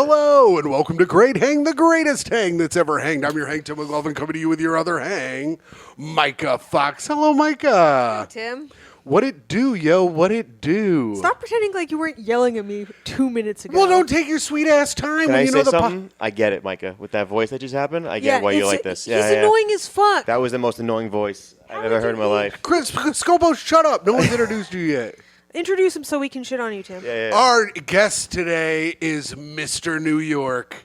Hello, and welcome to Great Hang, the greatest hang that's ever hanged. I'm your hang, Tim McLaughlin, coming to you with your other hang, Myka Fox. Hello, Myka. Hey, Tim. What it do, yo? What it do? Stop pretending like you weren't yelling at me 2 minutes ago. Well, don't take your sweet ass time. Can when I you say know the something? I get it, Myka. With that voice that just happened, I get why you like this. He's annoying as fuck. That was the most annoying voice I've ever heard in my life. Chris Scopo, shut up. No one's introduced you yet. Introduce him so we can shit on you, Tim. Yeah. Our guest today is Mr. New York.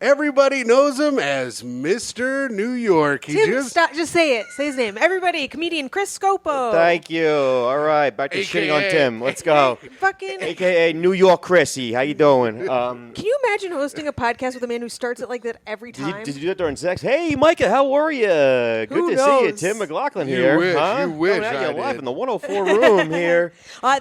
Everybody knows him as Mr. New York. Tim, stop. Just say it. Say his name. Everybody, comedian Chris Scopo. Thank you. All right, back to AKA. shitting on Tim. Let's go. Fucking. AKA New York Chrissy. How you doing? Can you imagine hosting a podcast with a man who starts it like that every time? Did you do that during sex? Hey, Myka, how are you? Good to see you. Tim McLaughlin here. wish, huh? you wish Coming at I you live did. in the 104 room here.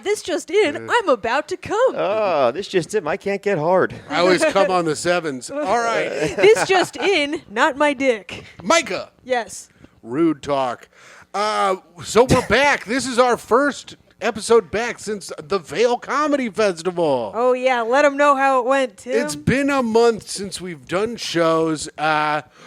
This just in. I'm about to come. Oh, this just it. I can't get hard. I always come on the sevens. All right. This just in. Not my dick. Myka. Yes. Rude talk. So we're back. This is our first episode back since the Vail Comedy Festival. Oh, yeah. Let him know how it went, Tim. It's been a month since we've done shows.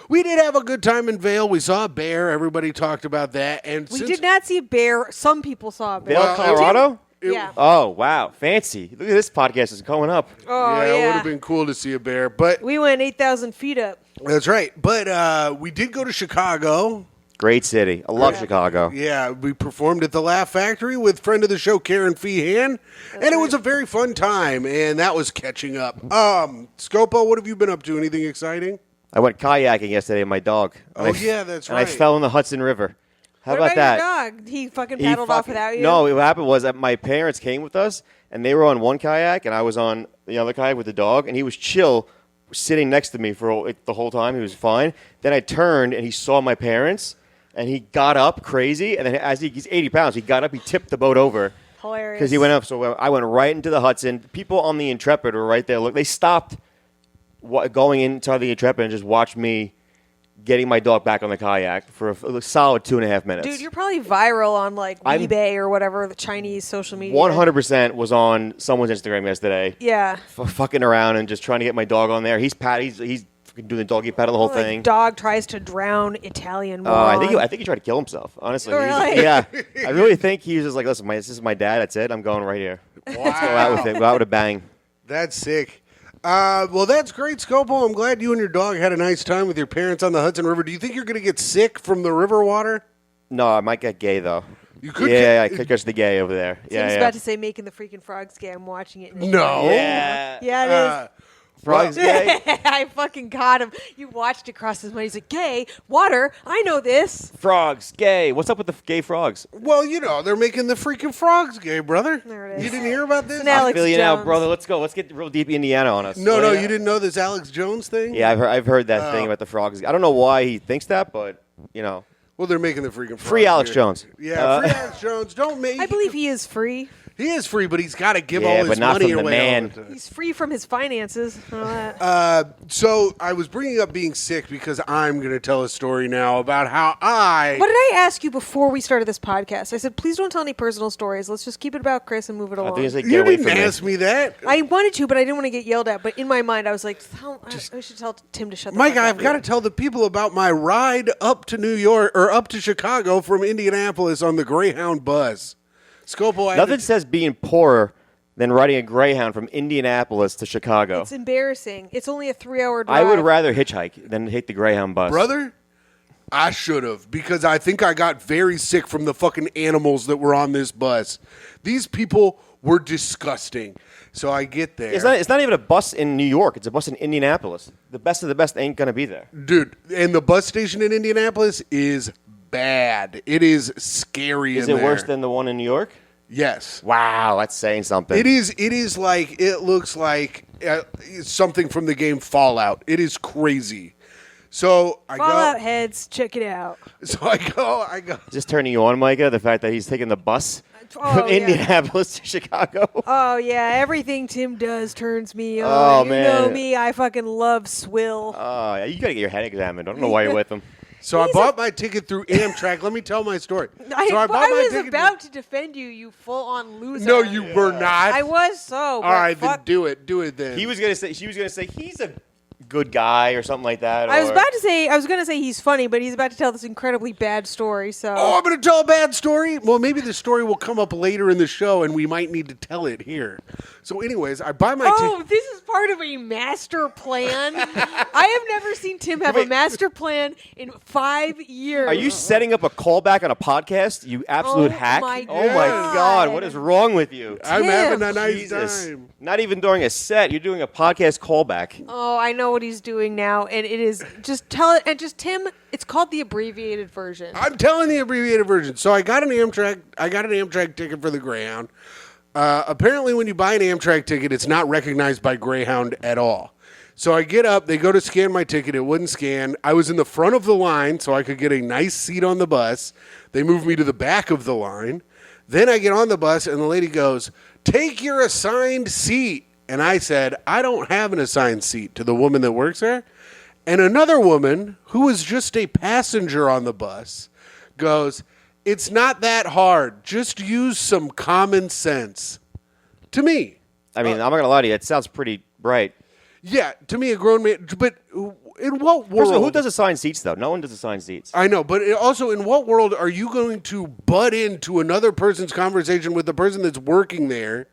We did have a good time in Vail. We saw a bear. Everybody talked about that. And We since did not see a bear. Some people saw a bear. Vail, Well, Colorado? Yeah. Oh, wow. Fancy. Look at this podcast is going up. Oh, yeah, it would yeah. have been cool to see a bear. But We went 8,000 feet up. that's right. But we did go to Chicago. Great city. I love Chicago. Yeah, we performed at the Laugh Factory with friend of the show, Karen Feehan, and it was a very fun time, and that was catching up. Scopo, what have you been up to? Anything exciting? I went kayaking yesterday with my dog. Oh, yeah, that's and right. I fell in the Hudson River. How What about that? your dog? He fucking He paddled off fucking- without you? No, what happened was that my parents came with us, and they were on one kayak, and I was on the other kayak with the dog, and he was chill, sitting next to me for the whole time. He was fine. Then I turned, and he saw my parents, and he got up crazy, and then he's 80 pounds, he got up, he tipped the boat over. Hilarious. Because he went up, so I went right into the Hudson. People on the Intrepid were right there. Look, they stopped going into the Intrepid and just watched me getting my dog back on the kayak for a solid 2.5 minutes. Dude, you're probably viral on like I'm- eBay or whatever, the Chinese social media. 100% was on someone's Instagram yesterday. Yeah. Fucking around and just trying to get my dog on there. He's fucking doing the doggy paddle the whole Like, thing. dog tries to drown Italian I moron. think he tried to kill himself. Honestly, Oh, really? Yeah. I really think he was just like, listen, this is my dad. That's it. I'm going right here. Let's go out with it. Go out with a bang. That's sick. Well, that's great, Scopo. I'm glad you and your dog had a nice time with your parents on the Hudson River. Do you think you're going to get sick from the river water? No, I might get gay though. You could I could catch the gay over there. Tim's Yeah, about to say making the freaking frogs gay. I'm watching it. No. Yeah. Yeah, it Frogs gay. is. I fucking got him. You watched it cross his mind. He's like, gay? Water? I know this. Frogs gay. What's up with the gay frogs? Well, you know, they're making the freaking frogs gay, brother. There it is. You didn't hear about this? It's an Alex I feel you now, Jones. brother. Let's go. Let's get real deep Indiana on us. No, Yeah. you didn't know this Alex Jones thing? Yeah, I've heard that Oh. thing about the frogs. I don't know why he thinks that, but you know, Well, they're making the freaking free frogs Alex gay. Jones. Yeah, free Alex Jones. Don't make. I believe he is free. He is free, but he's got to give Yeah, all his but not money from the away man. all the time. He's free from his finances. I know that. So I was bringing up being sick because I'm going to tell a story now about how What did I ask you before we started this podcast? I said, please don't tell any personal stories. Let's just keep it about Chris and move it I along. think it's like You get away didn't from me. ask me that. I wanted to, but I didn't want to get yelled at. But in my mind, I was like, I should tell Tim to shut the Mike, fuck I've up. got to tell the people about my ride up to New York or up to Chicago from Indianapolis on the Greyhound bus. Scopo, I had Nothing to- says being poorer than riding a Greyhound from Indianapolis to Chicago. It's embarrassing. It's only a 3-hour drive. I would rather hitchhike than take the Greyhound bus. brother, I should have because I think I got very sick from the fucking animals that were on this bus. These people were disgusting. So I get there. It's not even a bus in New York. It's a bus in Indianapolis. The best of the best ain't going to be there. Dude, and the bus station in Indianapolis is bad. It is scary Is in it there. worse than the one in New York? Yes. Wow, that's saying something. It is like, it looks like something from the game Fallout. It is crazy. So I Fallout go. heads, check it out. So I go. Is this turning you on, Myka, the fact that he's taking the bus Oh, from yeah. Indianapolis to Chicago? Oh, yeah, everything Tim does turns me on. Oh, you man. know me, I fucking love swill. You got to get your head examined. I don't know why you're with him. So I bought my ticket through Amtrak. Let me tell my story. I So I bought my was ticket. about to defend you, you full-on loser. No, you were not. I was so. All right, then do it. Do it then. She was gonna say he's a good guy or something like that. I was going to say he's funny, but he's about to tell this incredibly bad story. So. Oh, I'm going to tell a bad story? Well, maybe the story will come up later in the show, and we might need to tell it here. So anyways, I buy my ticket. This is part of a master plan. I have never seen Tim have a master plan in 5 years. Are you setting up a callback on a podcast, you absolute hack? My Oh my God, what is wrong with you? I'm having a nice Jesus. time. Not even during a set, you're doing a podcast callback. Oh, I know what he's doing now, and it is just tell it. And just Tim, it's called the abbreviated version. I'm telling the abbreviated version. So I got an Amtrak ticket for the Greyhound. Apparently, when you buy an Amtrak ticket, it's not recognized by Greyhound at all. So I get up, they go to scan my ticket, it wouldn't scan. I was in the front of the line, so I could get a nice seat on the bus. They moved me to the back of the line. Then I get on the bus, and the lady goes, "Take your assigned seat." And I said, "I don't have an assigned seat," to the woman that works there. And another woman, who was just a passenger on the bus, goes, "It's not that hard. Just use some common sense." To me. I mean, I'm not going to lie to you, it sounds pretty bright. Yeah, to me, a grown man. But in what world? First of all, who does assigned seats, though? No one does assigned seats. I know, but also, in what world are you going to butt into another person's conversation with the person that's working there?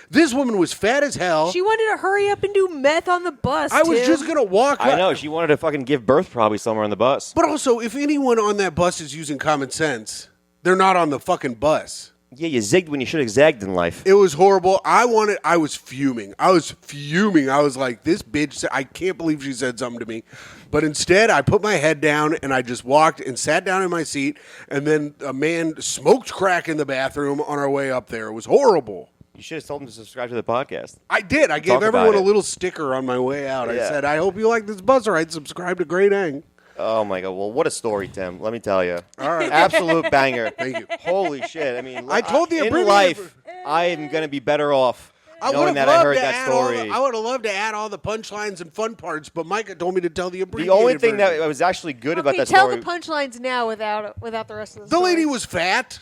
This woman was fat as hell. She wanted to hurry up and do meth on the bus. I was Tim. just going to walk. I know, she wanted to fucking give birth probably somewhere on the bus. But also, if anyone on that bus is using common sense, they're not on the fucking bus. Yeah, you zigged when you should have zagged in life. It was horrible. I was fuming. I was like, this bitch, I can't believe she said something to me. But instead, I put my head down and I just walked and sat down in my seat. And then a man smoked crack in the bathroom on our way up there. It was horrible. You should have told him to subscribe to the podcast. I did. I gave Talk about everyone a it. little sticker on my way out. I Yeah. said, "I hope you like this bus ride. Subscribe to Great Ang." Oh my God! Well, what a story, Tim. Let me tell you. All right. Absolute banger. Thank you. Holy shit! I mean, I told the in abbreviated- life, I am gonna be better off knowing that I heard that story. I would have loved to add all the punchlines and fun parts, but Myka told me to tell the The abbreviated only thing version. that was actually good about Okay, that tell story. the punchlines now without the rest of the the story. lady was fat.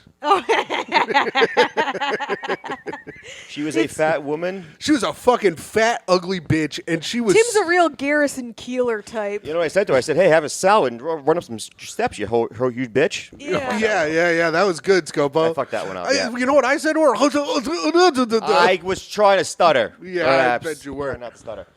She was a fat woman. She was a fucking fat, ugly bitch, and she was. Tim's a real Garrison Keeler type. You know what I said to her? I said, "Hey, have a salad and run up some steps, you huge bitch." Yeah. That was good, Scopo. I fucked that one up, yeah. You know what I said to her? I was trying to stutter. Yeah, perhaps. I bet you were. Trying not to stutter.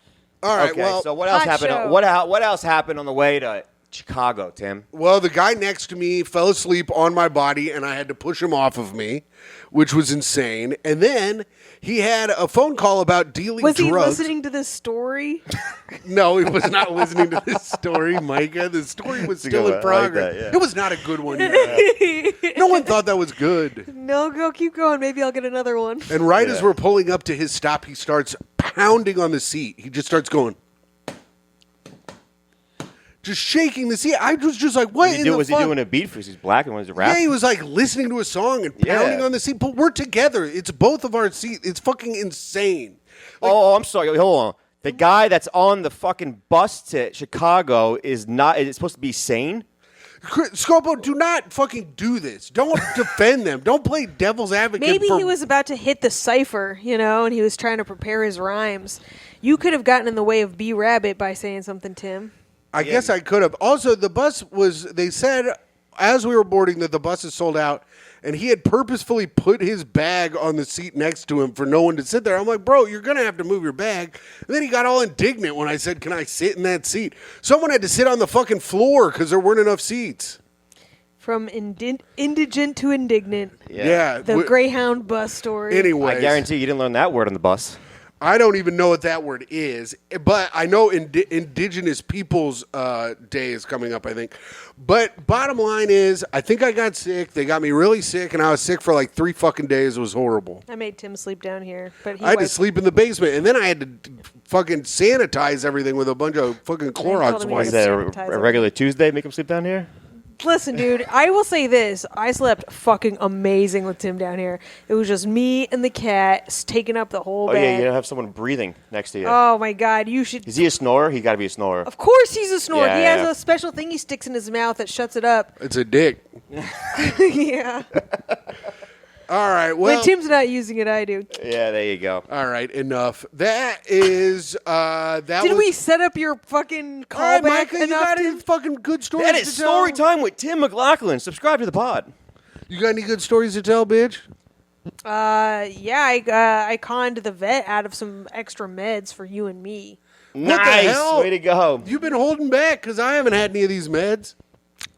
All right, Okay, well, so what else hot happened? show. What else happened on the way to Chicago, Tim? well, the guy next to me fell asleep on my body, and I had to push him off of me, which was insane. And then he had a phone call about dealing Was he drugs. listening to this story? No, he was not listening to this story, Myka. The story was still in good one. I like progress. that, yeah. It was not a good one. Either. No one thought that was good. No, go keep going. Maybe I'll get another one. And right as Yeah. we're pulling up to his stop, he starts pounding on the seat. He just starts going, just shaking the seat. I was just like, what in the Was he fuck? doing a beat for? He's black and was a rap. Yeah, he was like listening to a song and Yeah. pounding on the seat. But we're together. It's both of our seats. It's fucking insane. Oh, I'm sorry. Hold on. The guy that's on the fucking bus to Chicago is not. Is supposed to be sane. Scopo, do not fucking do this. Don't defend them. Don't play devil's advocate. Maybe for- he was about to hit the cipher, and he was trying to prepare his rhymes. You could have gotten in the way of B Rabbit by saying something, Tim. I guess I could have. Also, the bus was, they said as we were boarding that the bus is sold out, and he had purposefully put his bag on the seat next to him for no one to sit there. I'm like, bro, you're going to have to move your bag. And then he got all indignant when I said, can I sit in that seat? Someone had to sit on the fucking floor because there weren't enough seats. From indigent to indignant. Yeah. The Greyhound bus story. Anyway, I guarantee you didn't learn that word on the bus. I don't even know what that word is, but I know Indigenous Peoples Day is coming up, I think. But bottom line is, I think I got sick. They got me really sick, and I was sick for like 3 fucking days. It was horrible. I made Tim sleep down here, but he I had to wiped- sleep in the basement, and then I had to fucking sanitize everything with a bunch of fucking told Clorox him he Was wipes. had that sanitize a regular Tuesday? Make him sleep down here? Listen, dude, I will say this. I slept fucking amazing with Tim down here. It was just me and the cat taking up the whole Oh, bed. yeah, you have someone breathing next to you. Oh, my God. You should. Is he a snorer? He got to be a snorer. Of course he's a snorer. Yeah, He has yeah. a special thing he sticks in his mouth that shuts it up. It's a dick. Yeah. All right. Well, When Tim's not using it, I do. Yeah, there you go. all right. Enough. That is. That Did was. we set up your fucking All right, callback Micah, you enough? got Tim? any fucking good stories That to is tell? story time with Tim McLaughlin. Subscribe to the pod. You got any good stories to tell, bitch? Yeah, I conned the vet out of some extra meds for you and me. Nice. hell? Way to go. You've been holding back because I haven't had any of these meds.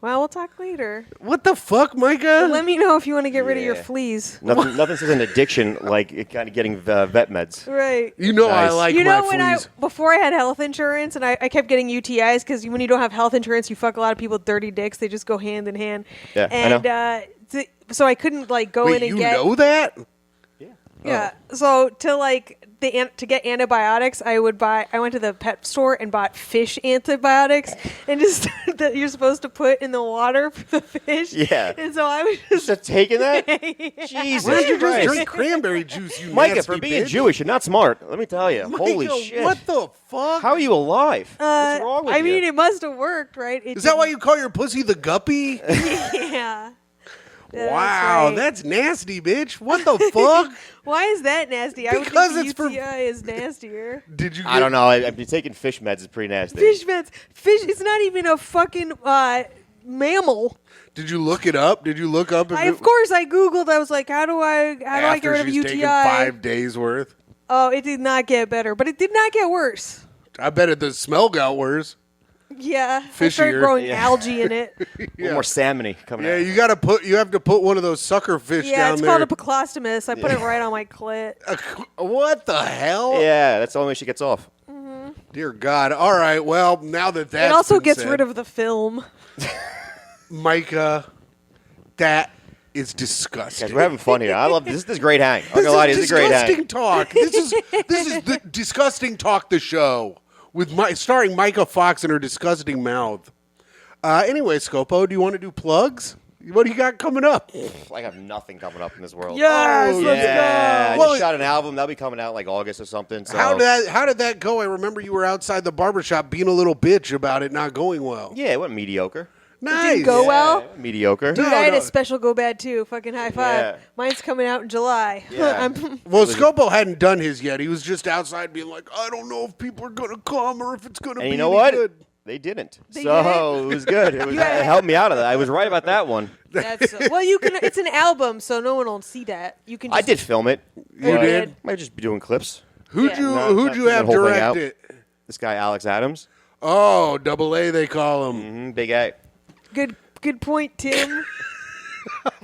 Well, we'll talk later. What the fuck, Micah? Let me know if you want to get rid of your Yeah. fleas. Nothing says an addiction like it kind of getting vet meds. Right. You know I Nice. like You know, my when fleas. before I had health insurance and I kept getting UTIs because when you don't have health insurance, you fuck a lot of people with dirty dicks. They just go hand in hand. Yeah, I and know. So I couldn't like go Wait, in and you get. know that? Yeah. So to get antibiotics, I went to the pet store and bought fish antibiotics and just that you're supposed to put in the water for the fish. Yeah. And so I was just Just taking that? Yeah. Jesus Why don't you just Christ. drink cranberry juice, you Micah, nasty for being bitch? Jewish, you're not smart. Let me tell you. Micah, Holy shit. What the fuck? How are you alive? What's wrong with I you? mean, it must have worked, right? Is that why you call your pussy the guppy? Yeah. Yeah, Wow, right. that's nasty, bitch. What the fuck? Why is that nasty? I would Because think it's the for- UTI is nastier. Did you? I don't know. I've been taking fish meds. It's pretty nasty. Fish meds. Fish. It's not even a fucking mammal. Did you look it up? Did you look up? If Of course, I googled. I was like, how do I get rid of a she's UTI? taken 5 days worth. Oh, it did not get better, but it did not get worse. I bet the smell got worse. Yeah, I Fishier. started growing Yeah. algae in it. A little more salmony coming Yeah, out. you have to put one of those sucker fish Yeah, down it's there. called a peclostomus. I put it right on my clit. What the hell? Yeah, that's the only way she gets off. Dear God. All right. Well, now that that's It also been gets said, rid of the film. Micah, that is disgusting. Guys, we're having fun here. I love this. This is a great hang. I'm This gonna lie to you. is This is a great disgusting hang. talk. This is the disgusting talk. The show with starring Micah Fox and her disgusting mouth. Anyway, Scopo, do you want to do plugs? What do you got coming up? I have nothing coming up in this world. Yes, Oh, let's Yeah, I go. Well, just shot an album. That'll be coming out like August or something. So. How did that go? I remember you were outside the barbershop being a little bitch about it not going well. Yeah, it went mediocre. Nice. didn't go well? Yeah, mediocre. Dude, No, I had no. a special go bad too. Fucking high five. Yeah. Mine's coming out in July. Yeah. I'm Well, Scopo hadn't done his yet. He was just outside being like, I don't know if people are going to come or if it's going to be And you know any what? good. They didn't. They so didn't? it was good. It helped me out of that. I was right about that one. That's well, you can. It's an album, so no one will see that. You can. Just, I did film it. You but did? Might just be doing clips. Who'd Yeah. you Not- who'd not you putting have the whole thing direct out. it? This guy, Alex Adams. Oh, double A they call him. Big A. Good point, Tim.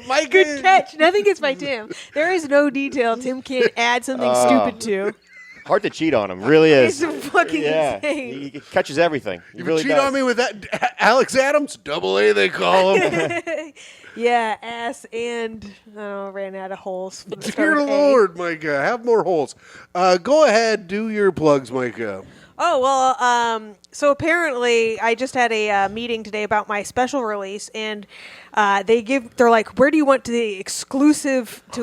Mike, Good catch. Nothing gets by Tim. There is no detail Tim can't add something stupid to. Hard to cheat on him. Really is. It's fucking Yeah. insane. He catches everything. He You really cheat does. on me with that Alex Adams? Double A they call him. Yeah, ass and ran out of holes. For the Dear start A. Lord, Micah, have more holes. Go ahead, do your plugs, Micah. Oh well, so apparently I just had a meeting today about my special release, and they're like, where do you want to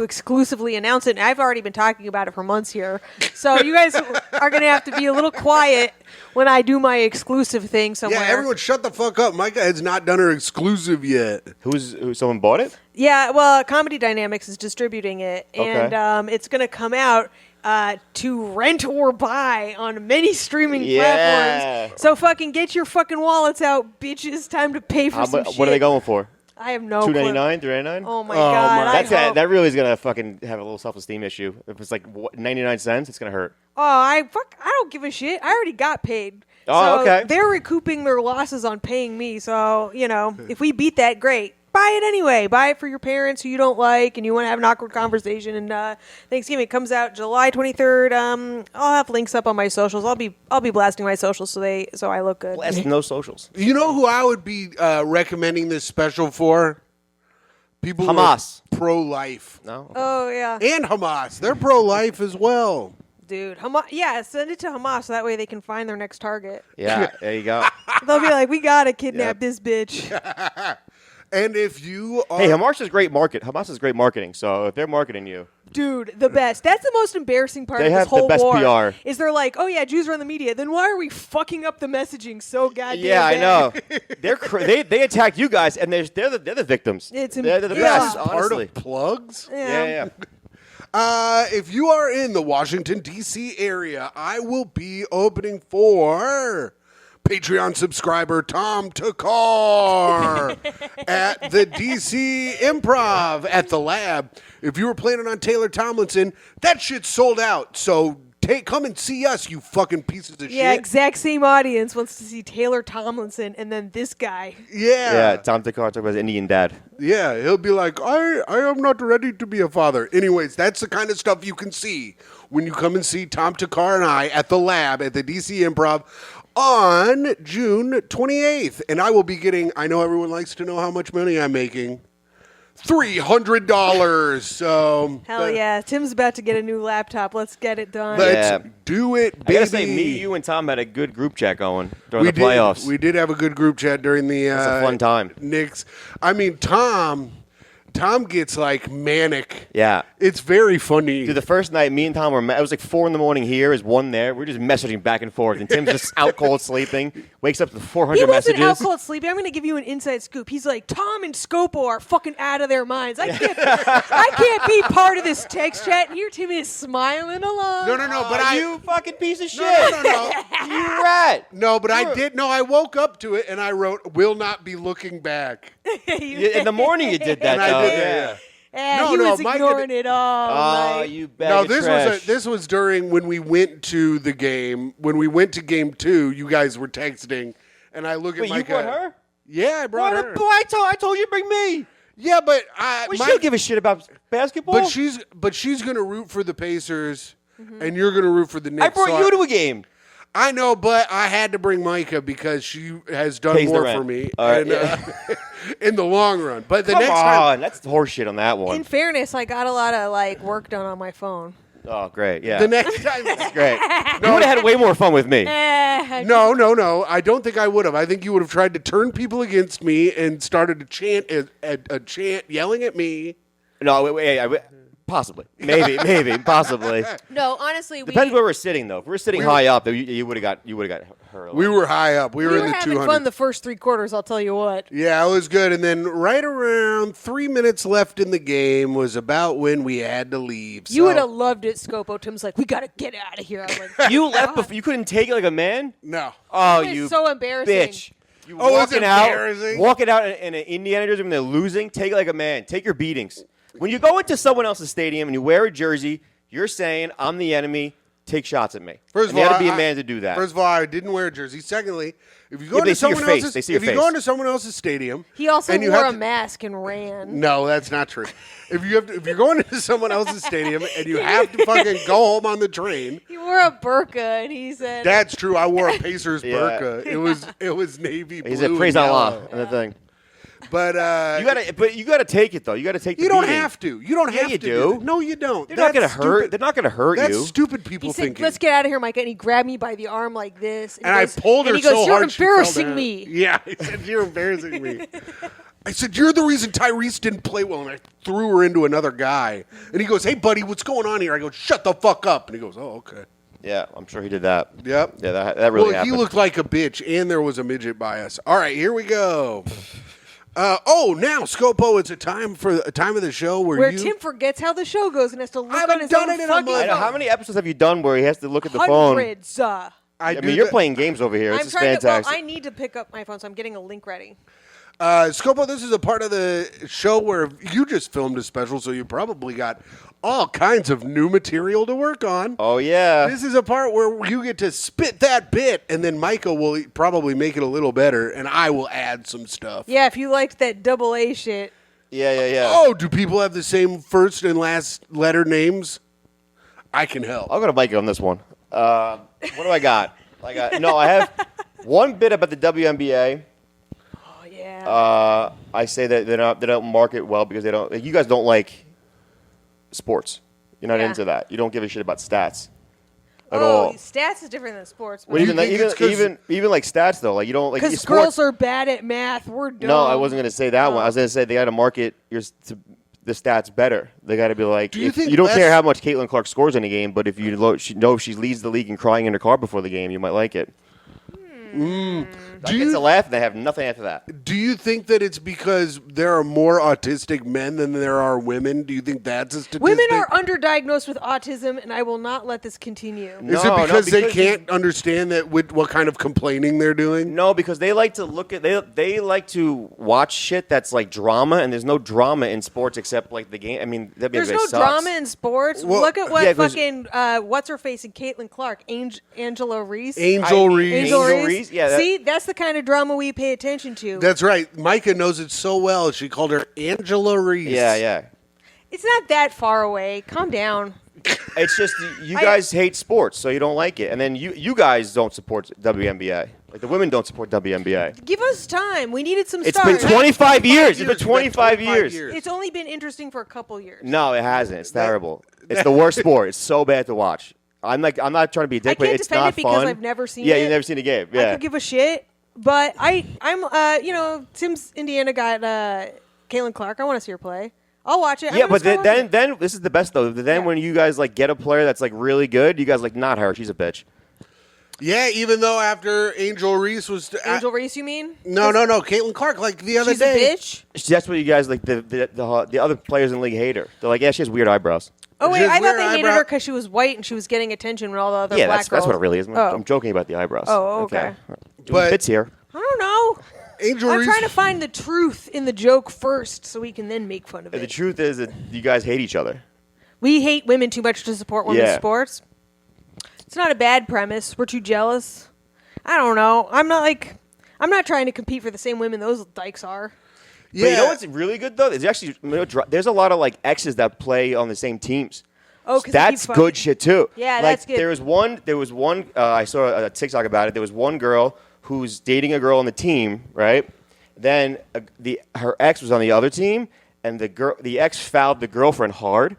exclusively announce it? And I've already been talking about it for months here, so you guys are gonna have to be a little quiet when I do my exclusive thing somewhere. Yeah, everyone shut the fuck up. Micah has not done her exclusive yet. Who? Someone bought it? Yeah, well, Comedy Dynamics is distributing it, Okay. and it's gonna come out. To rent or buy on many streaming Yeah. platforms. So fucking get your fucking wallets out, bitches. Time to pay for some shit. What are they going for? I have no clue. $2.99, $3.99. Oh my Oh god. my- I That's hope- that really is gonna fucking have a little self-esteem issue. If it's like 99 cents, it's gonna hurt. I don't give a shit. I already got paid. Oh, So okay. They're recouping their losses on paying me. So, if we beat that, great. Buy it anyway. Buy it for your parents who you don't like and you want to have an awkward conversation. And Thanksgiving comes out July 23rd. I'll have links up on my socials. I'll be blasting my socials so I look good. Less no socials. You know who I would be recommending this special for? People who are Hamas. pro-life. No. Oh yeah, And Hamas. They're pro-life as well. dude. Hamas. Yeah, send it to Hamas so that way they can find their next target. Yeah. There you go. They'll be like, we gotta kidnap Yep. this bitch. And if you are... Hey, Hamas is great marketing. So if they're marketing you, Dude, the best. That's the most embarrassing part They of this have the whole best war. PR. Is they're like, oh yeah, Jews run the media. Then why are we fucking up the messaging so goddamn yeah, I bad? know. They attacked you guys, and they're the victims. It's they're the yeah. best. part Honestly. of plugs. Yeah. If you are in the Washington, D.C. area, I will be opening for Patreon subscriber Tom Takar at the D.C. Improv at the Lab. If you were planning on Taylor Tomlinson, that shit's sold out. So come and see us, you fucking pieces of Yeah, shit. exact same audience wants to see Taylor Tomlinson and then this guy. Yeah, Tom Takar talking about his Indian dad. Yeah, he'll be like, I am not ready to be a father. Anyways, that's the kind of stuff you can see when you come and see Tom Takar and I at the Lab at the DC Improv on June 28th. And I will be getting, I know everyone likes to know how much money I'm making, $300. So Hell yeah. Tim's about to get a new laptop. Let's get it done. let's do it, I baby. gotta say, me, you, and Tom had a good group chat going during the playoffs. We did have a good group chat during the It's a fun time. Knicks. I mean, Tom gets like manic. Yeah. It's very funny. Dude, the first night, me and Tom were. It was like 4 a.m. here. Is 1 there. We're just messaging back and forth, and Tim's just out cold sleeping. Wakes up to 400 He wasn't messages. out cold sleeping. I'm going to give you an inside scoop. He's like, Tom and Scopo are fucking out of their minds. I can't be part of this text chat. And here Tim is smiling along. No, but you fucking piece of shit. No. You rat. No, but I did. No, I woke up to it and I wrote, "Will not be looking back." In the morning, you did that. And I though. did that, Yeah, No, he no, was Myka ignoring it all. Oh, like- you bag No, of this trash. this was during when we went to the game. When we went to game 2, you guys were texting, and I look at Wait, Myka. you brought her? Yeah, I brought her. Boy, I told you to bring me. Yeah, but We should give a shit about basketball. but she's gonna root for the Pacers, and you're gonna root for the Knicks. I brought so you to a game. I know, but I had to bring Myka because she has done Pays the more rent. for me All right, in the long run. But the Come next on, time, that's horseshit on that one. In fairness, I got a lot of like work done on my phone. Oh, great, yeah. the next time, Great. You would have had way more fun with me. no, I don't think I would have. I think you would have tried to turn people against me and started a chant, a chant yelling at me. No, wait, possibly. Maybe, possibly. No, honestly, Depends where we're sitting, though. If we're sitting high up, you would have got hurt. We were high up. We were in the having 200s. fun the first 3 quarters, I'll tell you what. Yeah, it was good. And then right around 3 minutes left in the game was about when we had to leave. You would have loved it, Scopo. Tim's like, we got to get out of here. I'm like, You left before. You couldn't take it like a man. No. Oh, It's you so embarrassing. bitch. You Oh, it's walking embarrassing. out in an Indiana jersey when they're losing. Take it like a man. Take your beatings. When you go into someone else's stadium and you wear a jersey, you're saying, "I'm the enemy. Take shots at me." First and of all, you got to be a man to do that. First of all, I didn't wear a jersey. Secondly, if you go Yeah, they into see your someone face. else's, They see your if you face. go into someone else's stadium, He also and you wore have a mask and ran. No, that's not true. If you're going into someone else's stadium and you have to fucking go home on the train, He wore a burqa, and he said, that's true. I wore a Pacers Yeah. burqa. It was navy blue. He said, and "Praise yellow. Allah." And the thing. But You gotta take it though. You gotta take. you the don't beating. have to. You don't Yeah, have you to. do. That. No, you don't. They're not gonna That's hurt. stupid. They're not gonna hurt That's you. stupid people he said, thinking. let's get out of here, Myka. And he grabbed me by the arm like this. And I pulled her and he goes, so you're hard she fell embarrassing down. me. Yeah, he said, "You're embarrassing me." I said, "You're the reason Tyrese didn't play well." And I threw her into another guy. And he goes, "Hey, buddy, what's going on here?" I go, "Shut the fuck up." And he goes, "Oh, okay." Yeah, I'm sure he did that. Yep. Yeah, that really Well, happened. he looked like a bitch, and there was a midget by us. All right, here we go. Now Scopo, it's a time of the show where Tim forgets how the show goes and has to look haven't on his done own it in a fucking month. I know. phone. How many episodes have you done where he has to look at the phone? Hundreds. I mean, you're playing games over here. I'm This is trying fantastic. to. Well, I need to pick up my phone, so I'm getting a link ready. Scopo, this is a part of the show where you just filmed a special, so you probably got all kinds of new material to work on. Oh yeah. This is a part where you get to spit that bit, and then Myka will probably make it a little better, and I will add some stuff. Yeah, if you liked that double A shit. Yeah. Oh, do people have the same first and last letter names? I can help. I'll go to Myka on this one. What do I got? I have one bit about the WNBA. Oh yeah. I say that they don't market well because they don't. You guys don't like sports. You're not Yeah. into that. You don't give a shit about stats. at all. Stats is different than sports. Well, even like stats though, like you don't like because girls are bad at math. We're dumb. No, I wasn't going to say that one. I was going to say they got to market the stats better. They got to be like, you don't care how much Caitlin Clark scores in a game, but if you know she leads the league in crying in her car before the game, you might like it. That gets a laugh, and they have nothing after that. Do you think that it's because there are more autistic men than there are women? Do you think that's a statistic? Women are underdiagnosed with autism, and I will not let this continue. Is it because they can't understand that what kind of complaining they're doing? No, because they like to look at they like to watch shit that's like drama, and there's no drama in sports except like the game. I mean, there's no drama in sports. Well, look at what fucking what's her face in Caitlin Clark, Angela Reese. Angel Reese. Yeah. See, that's the kind of drama we pay attention to. That's right. Myka knows it so well. She called her Angela Reese. Yeah. It's not that far away. Calm down. It's just you guys hate sports, so you don't like it, and then you guys don't support WNBA. Like the women don't support WNBA. Give us time. We needed some It's stars. been 25 years. It's been 25 years. It's only been interesting for a couple years. No, it hasn't. It's terrible. It's the worst sport. It's so bad to watch. I'm not trying to be a dick, but it's not fun. I can't defend it because I've never seen it. Yeah, you've never seen a game. Yeah. I could give a shit, but I'm Tim's Indiana got Caitlin Clark. I want to see her play. I'll watch it. Yeah, but then this is the best though. Then when you guys like get a player that's like really good, you guys like not her. She's a bitch. Yeah, even though after Angel Reese was Angel Reese, you mean? No. Caitlin Clark, like the other day. She's a bitch. That's what you guys like. The other players in the league hate her. They're like, yeah, she has weird eyebrows. Oh wait, I thought they hated her because she was white and she was getting attention when all the other black girls. That's what it really is. Oh. I'm joking about the eyebrows. Oh, okay. But bits here. I don't know. I'm trying to find the truth in the joke first, so we can then make fun of it. The truth is that you guys hate each other. We hate women too much to support women's sports. It's not a bad premise. We're too jealous. I don't know. I'm not trying to compete for the same women those dykes are. Yeah. But you know what's really good though? There's actually there's a lot of like exes that play on the same teams. Oh, that's good shit too. Yeah, like, that's good. There was one. I saw a TikTok about it. There was one girl who's dating a girl on the team, right? Then her ex was on the other team, and the ex fouled the girlfriend hard,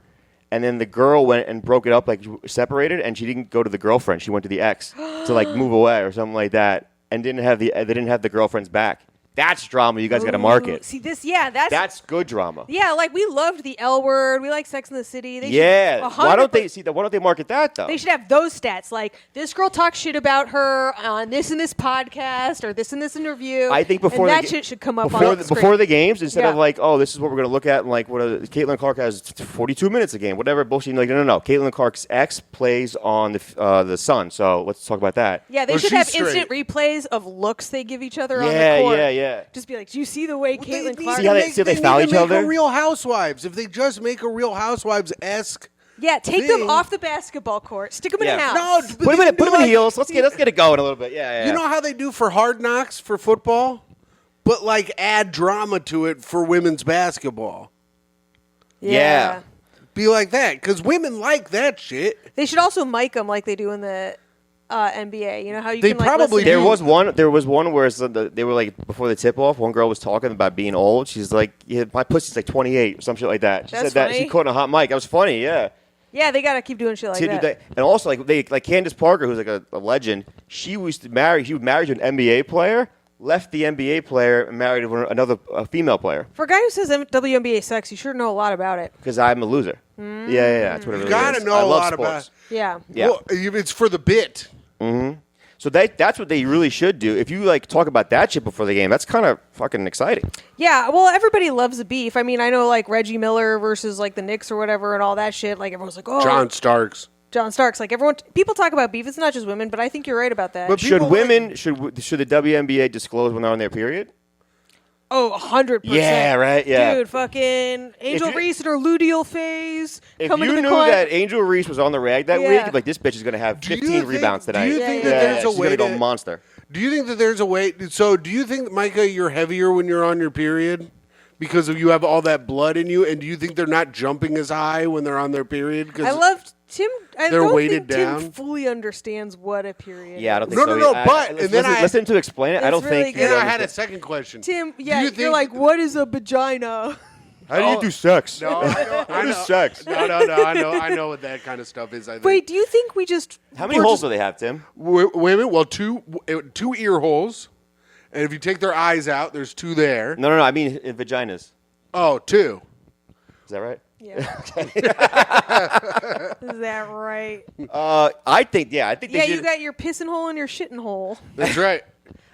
and then the girl went and broke it up, like separated, and she didn't go to the girlfriend. She went to the ex to like move away or something like that, and they didn't have the girlfriend's back. That's drama you guys got to market. See this? Yeah, that's good drama. Yeah, like we loved the L Word. We like Sex in the City. Why don't they market that though? They should have those stats. Like this girl talks shit about her on this and this podcast or this and this interview. I think before that shit should come up before the games instead of like, oh, this is what we're going to look at, and like Caitlin Clark has 42 minutes a game, whatever bullshit. Like no. Caitlin Clark's ex plays on the Sun, so let's talk about that. Yeah, they should have instant replays of looks they give each other on the court. Yeah. Just be like, do you see the way Caitlin Clark? See how they foul each other? A Real Housewives. If they just make a Real Housewives-esque. Yeah, take them off the basketball court. Stick them in a house. No, put them in heels. Let's get it going a little bit. Yeah. You know how they do for Hard Knocks for football, but like add drama to it for women's basketball. Yeah. Be like that because women like that shit. They should also mic them like they do in the NBA. You know how you they can probably listen? There was one where they were like before the tip off. One girl was talking about being old. She's like, "Yeah, my pussy's like 28 or some shit like that." She That's said that funny. she caught on a hot mic. That was funny. Yeah. Yeah, they gotta keep doing shit like that. And also like Candace Parker, who's like a legend. She was married to an NBA player. Left the NBA player and married another female player. For a guy who says WNBA sucks, you sure know a lot about it. Because I'm a loser. Yeah, that's what it really is. You gotta know a lot about it. Yeah. Well, it's for the bit. Mm-hmm. So that's what they really should do. If you like talk about that shit before the game, that's kind of fucking exciting. Yeah, well, everybody loves a beef. I mean, I know like Reggie Miller versus like the Knicks or whatever and all that shit. Like everyone's like, oh, John Starks. Like people talk about beef. It's not just women, but I think you're right about that. But should the WNBA disclose when they're on their period? Oh, 100%. Yeah, right. Yeah, dude, fucking Angel Reese in her luteal phase. If coming you to the knew court. that Angel Reese was on the rag that week, like this bitch is gonna have 15 rebounds tonight. Do you think that there's a she's way gonna go monster? Do you think that there's a way? So, do you think, Myka, you're heavier when you're on your period because you have all that blood in you? And do you think they're not jumping as high when they're on their period? I loved Tim. I they're don't weighted think down. Tim fully understands what a period is. Yeah, I don't think so. No. But and then listen to explain it. I don't really think. good. Then I had a second question. Tim, yeah, do you think, you're like, what is a vagina? How do you do sex? No, I know. Sex. No. I know what that kind of stuff is. I think. Wait, do you think we just? How many we're holes just- do they have, Tim? Wait a minute. Well, two ear holes, and if you take their eyes out, there's two there. No. I mean in vaginas. Oh, two. Is that right? Yeah. Is that right? I think they Yeah, should. you got your pissing hole and your shitting hole. That's right.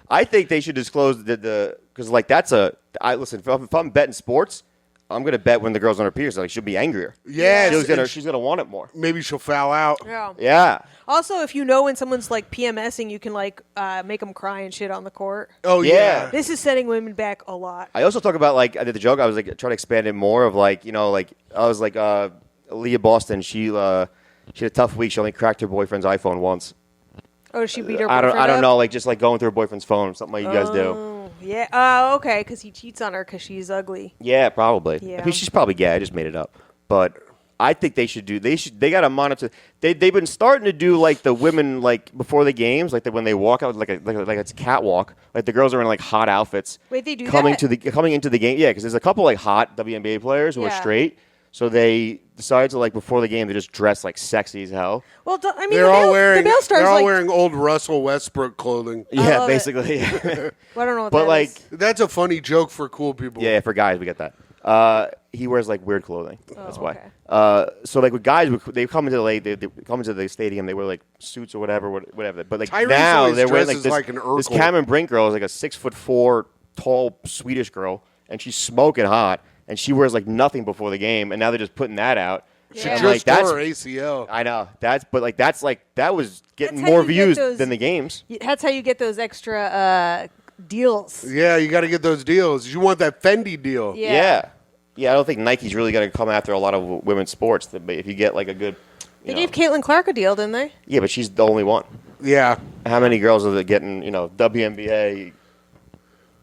I think they should disclose the because like that's listen. If I'm betting sports, I'm gonna bet when the girl's on her period, like she'll be angrier. Yes. She's gonna want it more. Maybe she'll foul out. Yeah. Yeah. Also, if you know when someone's like PMSing, you can like make them cry and shit on the court. Oh Yeah. yeah. This is setting women back a lot. I also talk about like I did the joke. I was like trying to expand it more of like like I was like Leah Boston. She had a tough week. She only cracked her boyfriend's iPhone once. Oh, she beat her I boyfriend don't up? know. Like just like going through her boyfriend's phone, something like you guys do. Oh, yeah. Oh, okay, because he cheats on her because she's ugly. Yeah, probably. Yeah. I mean, she's probably gay. I just made it up, but. I think they should do. They got to monitor. They've been starting to do like the women like before the games, like when they walk out like it's a catwalk. Like the girls are in like hot outfits. Wait, they do coming that? coming into the game. Yeah, because there's a couple like hot WNBA players who are Yeah. straight. So they decided to like before the game they just dress like sexy as hell. Well, I mean, They're the all male, wearing. the male stars They're all like. wearing old Russell Westbrook clothing. Yeah, love it. basically. Well, I don't know what But that like, is. That's a funny joke for cool people. yeah, for guys we get that. He wears like weird clothing. That's why. okay. So like with guys, they come into they come into the stadium. They wear like suits or whatever. But like Tyrese now always they're wearing dresses like like an this Urkel. Cameron Brink girl is like a 6'4" tall Swedish girl, and she's smoking hot, and she wears like nothing before the game, and now they're just putting that out. She Yeah. And, like, just tore that's her ACL. I know that was getting That's how more you get views those- than the games. That's how you get those extra deals. Yeah, you got to get those deals. You want that Fendi deal. Yeah. Yeah. I don't think Nike's really going to come after a lot of women's sports. If you get like a good, They gave Caitlin Clark a deal, didn't they? yeah, but she's the only one. Yeah. How many girls are they getting? WNBA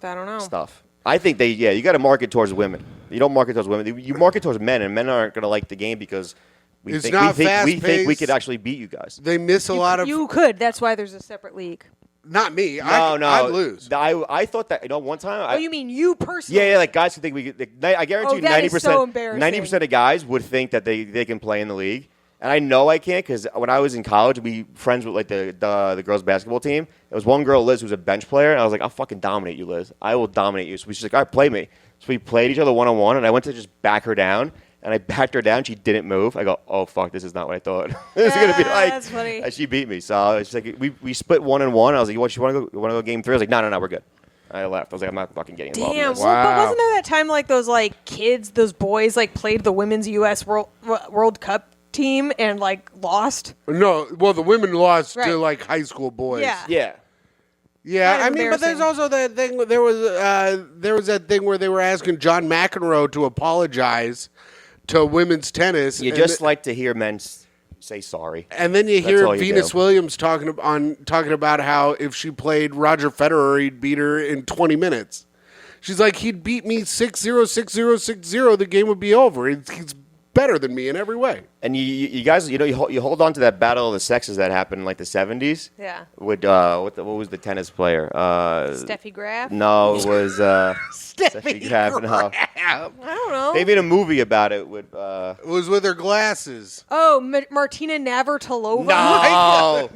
I don't know. stuff. I think you got to market towards women. You don't market towards women. You market towards men, and men aren't going to like the game because we It's think not we think we fast-paced. could actually beat you guys. They miss a lot of. You could. That's why there's a separate league. Not me. No, I'd lose. I thought that one time. Oh, you mean you personally? Yeah, like guys who think we could. I guarantee Oh, you, that is so embarrassing. 90% of guys would think that they can play in the league, and I know I can't because when I was in college, we friends with like the girls basketball team. There was one girl, Liz, who was a bench player, and I was like, I'll fucking dominate you, Liz. I will dominate you. So she's like, all right, play me. So we played each other 1-on-1, and I went to just back her down. And I backed her down. She didn't move. I go, oh, fuck, this is not what I thought. It's going to be like, that's funny. and she beat me. So it's like we split 1-1. I was like, you want to go game 3? I was like, no, we're good. I left. I was like, I'm not fucking getting involved in Damn. this. Well, but Wow. wasn't there that time like those like kids, those boys like played the women's U.S. World Cup team and like lost? No, well, the women lost Right. to like high school boys. Yeah. Yeah. Yeah, Kind I of mean, but there's embarrassing. also that thing. There was that thing where they were asking John McEnroe to apologize to women's tennis. You and just like to hear men say sorry. and then you That's hear all you Venus do. Williams talking about how if she played Roger Federer, he'd beat her in 20 minutes. She's like, he'd beat me 6-0, 6-0, 6-0. The game would be over. He's better than me in every way. And you guys, you hold on to that battle of the sexes that happened in like the 70s. Yeah. With what was the tennis player? Steffi Graf? No, it was Steffi Graf. No. I don't know. They made a movie about it with. It was with her glasses. Oh, Martina Navratilova. No,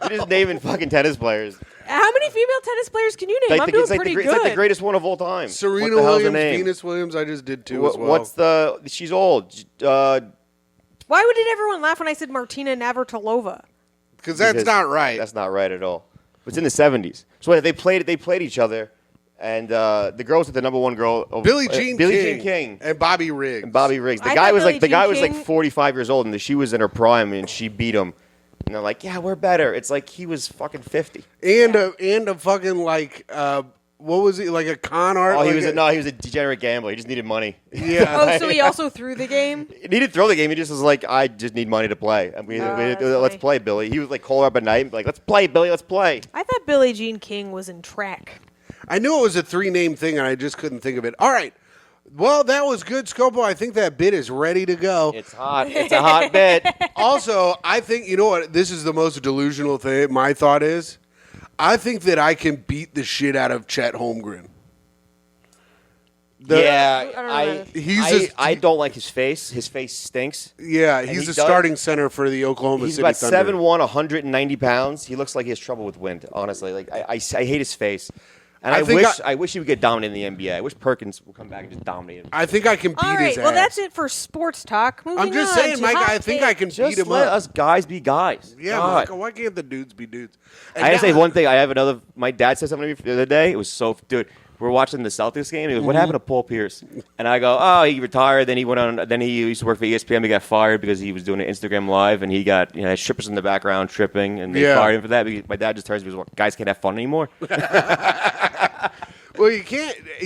you're just naming fucking tennis players. How many female tennis players can you name? I'm doing It's like pretty the good. it's like the greatest one of all time. Serena What the hell's her Williams, name? Venus Williams, I just did too as well. What's the? She's old. Why did everyone laugh when I said Martina Navratilova? Because that's Because not right. That's not right at all. It's in the 70s. So they played each other, and the girl was the number one girl. Billie Jean King. and Bobby Riggs. And Bobby Riggs. The I guy thought was like Billie Jean was like King- 45 years old, and she was in her prime, and she beat him. And they're like, "Yeah, we're better." It's like he was fucking 50. And a fucking like what was he, like a con art? Oh, he like was a degenerate gambler. He just needed money. Yeah. Oh, so he also threw the game? He didn't throw the game. He just was like, "I just need money to play. I mean, that's let's funny. play, Billy." He would like call her up at night, and be like, "Let's play, Billy. Let's play." I thought Billie Jean King was in track. I knew it was a 3-name thing, and I just couldn't think of it. All right. Well, that was good, Scopo. I think that bit is ready to go. It's hot. It's a hot bit. Also, I think, you know what? This is the most delusional thing. My thought is, I think that I can beat the shit out of Chet Holmgren. Yeah, I don't know. I don't like his face. His face stinks. Yeah, And he's he the does- starting center for the Oklahoma He's City about Thunder. 7'1", 190 pounds. He looks like he has trouble with wind, honestly. Like I hate his face. And I wish he would get dominated in the NBA. I wish Perkins would come back and just dominate him. I think I can beat All right, his well, ass. that's it for sports talk. Moving I'm just on saying, to Mike, hot I think I take. can Just beat him let up. us guys be guys. Yeah, God. Michael, why can't the dudes be dudes? And I gotta say now- one thing. I have another. My dad said something to me the other day. It was so, dude. We're watching the Celtics game. He goes, "What happened to Paul Pierce?" And I go, "Oh, he retired. Then he went on. Then he used to work for ESPN. He got fired because he was doing an Instagram live, and he got had strippers in the background tripping, and they fired him for that." Because my dad just turns to me, "Guys can't have fun anymore." Well, you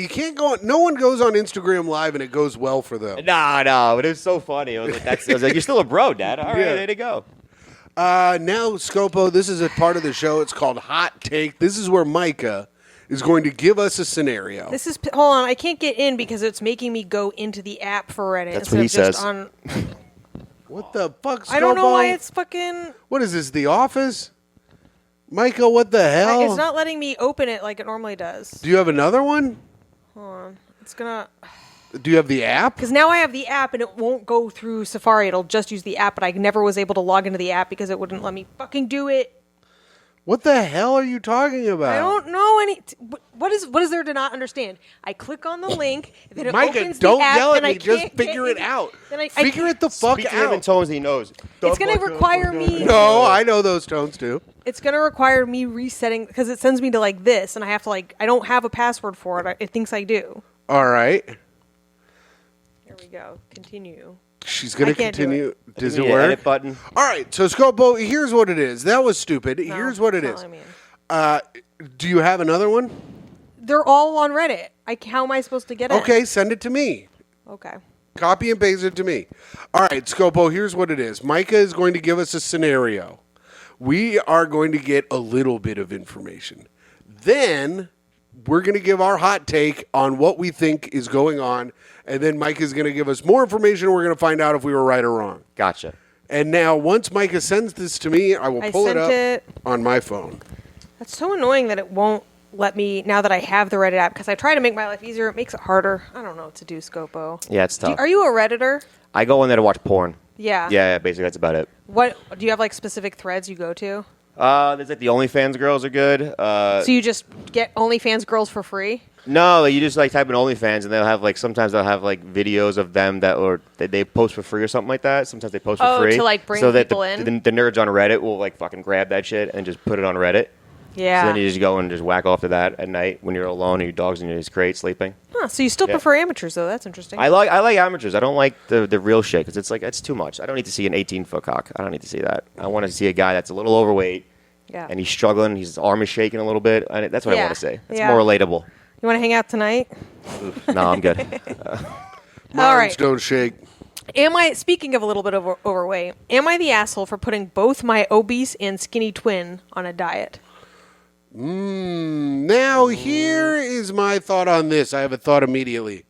can't go on. No one goes on Instagram Live and it goes well for them. No, but it was so funny. I was like, "You're still a bro, Dad. All right, there you go." Now, Scopo, this is a part of the show. It's called Hot Take. This is where Myka is going to give us a scenario. This is hold on. I can't get in because it's making me go into the app for Reddit. That's instead what he of just says. On, What the fuck, Scopo? I don't know why it's fucking. What is this, The Office? Myka, what the hell? It's not letting me open it like it normally does. Do you have another one? Hold on. It's gonna. Do you have the app? Because now I have the app and it won't go through Safari. It'll just use the app, but I never was able to log into the app because it wouldn't let me fucking do it. What the hell are you talking about? I don't know any. What is there to not understand? I click on the link, then it Myka, opens don't the app, yell at and I me. Just can't figure get it out. Then I Figure can't- it the fuck Speak to him in out. tones he knows. It's going to require me. No, I know those tones too. It's going to require me resetting because it sends me to like this, and I have to like. I don't have a password for it. It thinks I do. All right. Here we go. Continue. She's going I to can't do continue. Does it Give me an work? edit button. All right. So, Scopo, here's what it is. That was stupid. No, Here's what it that's is. not what I mean. Do you have another one? They're all on Reddit. How am I supposed to get in? Okay, send it to me. Okay. Copy and paste it to me. All right, Scopo, here's what it is. Myka is going to give us a scenario. We are going to get a little bit of information. Then we're going to give our hot take on what we think is going on. And then Myka is going to give us more information. We're going to find out if we were right or wrong. Gotcha. And now, once Myka sends this to me, I will pull it sent up it. on my phone. That's so annoying that it won't let me now that I have the Reddit app because I try to make my life easier. It makes it harder. I don't know what to do, Scopo. Yeah, it's tough. Are you a Redditor? I go in there to watch porn. Yeah. Yeah, basically that's about it. What do you have like specific threads you go to? There's like the OnlyFans girls are good. So you just get OnlyFans girls for free? No, you just like type in OnlyFans and they'll have like sometimes they'll have like videos of them that they post for free or something like that. Sometimes they post for free. to like bring so that people in? the nerds on Reddit will like fucking grab that shit and just put it on Reddit. Yeah. So then you just go and just whack off to that at night when you're alone and your dog's in his crate sleeping. Huh, so you still Yeah. prefer amateurs though? That's interesting. I like amateurs. I don't like the real shit because it's like it's too much. I don't need to see an 18-foot cock. I don't need to see that. I want to see a guy that's a little overweight yeah. and he's struggling. His arm is shaking a little bit. That's what I Yeah. want to see. It's Yeah. more relatable. You want to hang out tonight? No, I'm good. My All arms right. don't shake. Speaking of a little bit of overweight, am I the asshole for putting both my obese and skinny twin on a diet? Now, here is my thought on this. I have a thought immediately.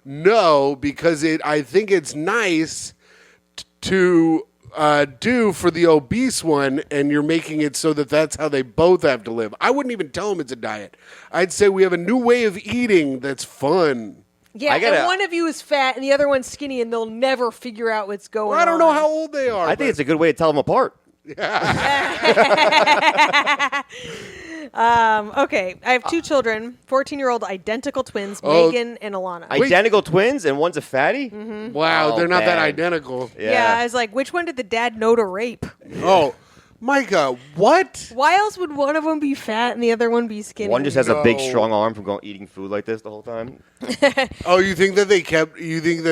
No, because I think it's nice to do for the obese one, and you're making it so that that's how they both have to live. I wouldn't even tell them it's a diet. I'd say we have a new way of eating that's fun. Yeah, and one of you is fat and the other one's skinny, and they'll never figure out what's going on. Well, I don't know how old they are. I think it's a good way to tell them apart. Okay, I have two children, 14-year-old identical twins, Oh. Megan and Alana. Identical twins and one's a fatty? Mm-hmm. Wow, Oh, they're not that man. identical. yeah, I was like, which one did the dad know to rape? Oh, Myka, what? Why else would one of them be fat and the other one be skinny? One just has a big, No. strong arm from eating food like this the whole time. Oh, you think that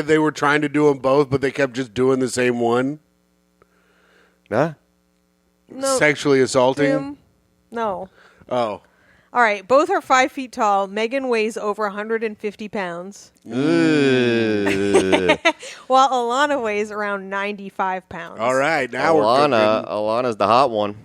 they were trying to do them both, but they kept just doing the same one? Huh? no, Sexually assaulting? Tim? No. Oh. All right, both are 5 feet tall. Megan weighs over 150 pounds, Ugh. while Alana weighs around 95 pounds. All right, now we're Alana's the hot one.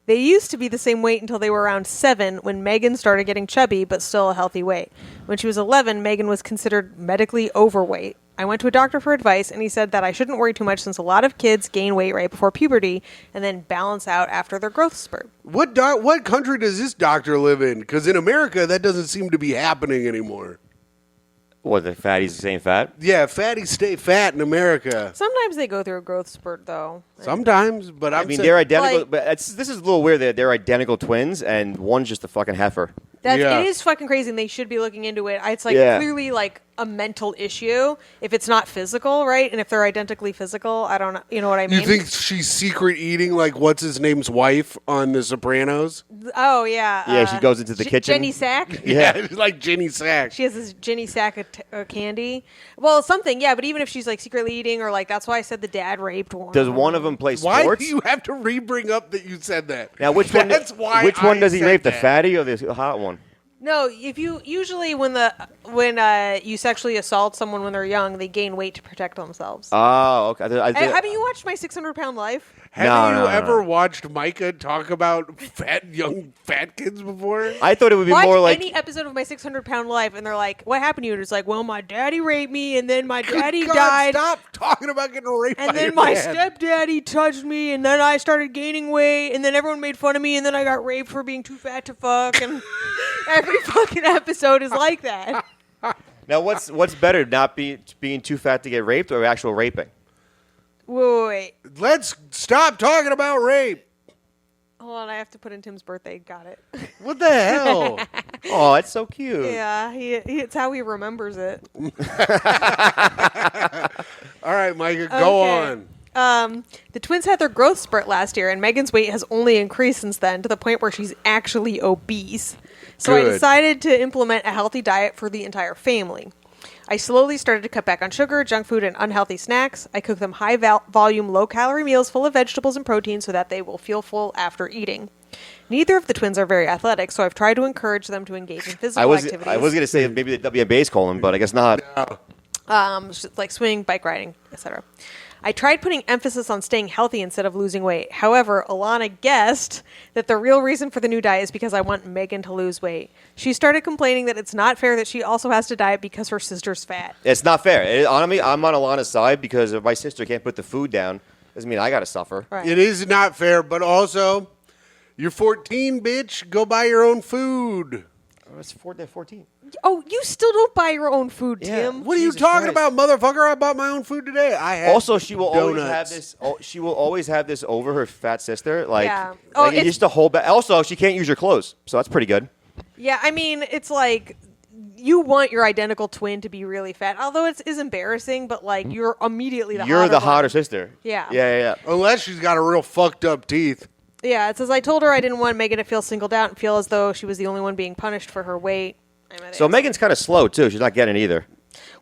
They used to be the same weight until they were around 7 when Megan started getting chubby, but still a healthy weight. When she was 11, Megan was considered medically overweight. I went to a doctor for advice, and he said that I shouldn't worry too much since a lot of kids gain weight right before puberty and then balance out after their growth spurt. What country does this doctor live in? Because in America, that doesn't seem to be happening anymore. What, the fatties staying fat? Yeah, fatties stay fat in America. Sometimes they go through a growth spurt, though. Sometimes, but I mean, they're identical. But this is a little weird. They're identical twins, and one's just a fucking heifer. It Yeah. is fucking crazy, and they should be looking into it. It's clearly like a mental issue if it's not physical, right? And if they're identically physical, I don't know. You know what I mean? You think she's secret eating like what's his name's wife on The Sopranos? Oh yeah. Yeah, she goes into the kitchen. Jenny Sack. Yeah, like Jenny Sack. She has this Jenny Sack of candy. Well, something, yeah. But even if she's like secretly eating, or like that's why I said the dad raped one. Does one of them play Why sports? do you have to re-bring up that you said that? Now, which one? That's why. Which one I does he said rape? The that. fatty or the hot one? No, if you usually when you sexually assault someone when they're young, they gain weight to protect themselves. Oh, okay. Haven't you watched My 600-Pound Life? Have you No. ever watched Myka talk about young fat kids before? I thought it would be Watch more like any episode of My 600-Pound Life, and they're like, "What happened to you?" And it's like, "Well, my daddy raped me, and then my daddy God, died, Stop talking about getting raped and by then your my dad. stepdaddy touched me, and then I started gaining weight, and then everyone made fun of me, and then I got raped for being too fat to fuck." And every fucking episode is like that. now. What's better, not being too fat to get raped or actual raping? Wait. Let's stop talking about rape. Hold on, I have to put in Tim's birthday. Got it. What the hell? Oh, that's so cute. Yeah, it's how he remembers it. All right, Myka, go Okay. on. The twins had their growth spurt last year, and Megan's weight has only increased since then to the point where she's actually obese. So I Good. decided to implement a healthy diet for the entire family. I slowly started to cut back on sugar, junk food, and unhealthy snacks. I cook them high-volume, low-calorie meals full of vegetables and protein so that they will feel full after eating. Neither of the twins are very athletic, so I've tried to encourage them to engage in physical activities. I was going to say maybe the WNBA is calling, but I guess not. Like swimming, bike riding, etc. I tried putting emphasis on staying healthy instead of losing weight. However, Alana guessed that the real reason for the new diet is because I want Megan to lose weight. She started complaining that it's not fair that she also has to diet because her sister's fat. It's not fair. Honestly, I'm on Alana's side because if my sister can't put the food down, doesn't mean I got to suffer. Right. It is not fair, but also, you're 14, bitch. Go buy your own food. Oh, it's 14. Oh, you still don't buy your own food, Yeah. Tim. What are you Jesus talking Christ. about, motherfucker? I bought my own food today. I had Also, she will always have donuts. this. She will always have this over her fat sister. Like, Yeah. Oh, like it's- just to hold back. Also, she can't use your clothes, so that's pretty good. Yeah, I mean, it's like you want your identical twin to be really fat, although it is embarrassing, but like you're immediately the You're the one. hotter sister. Yeah. Yeah. Unless she's got a real fucked up teeth. Yeah, it says, I told her I didn't want Megan to feel singled out and feel as though she was the only one being punished for her weight. So Megan's kind of slow too. She's not getting it either.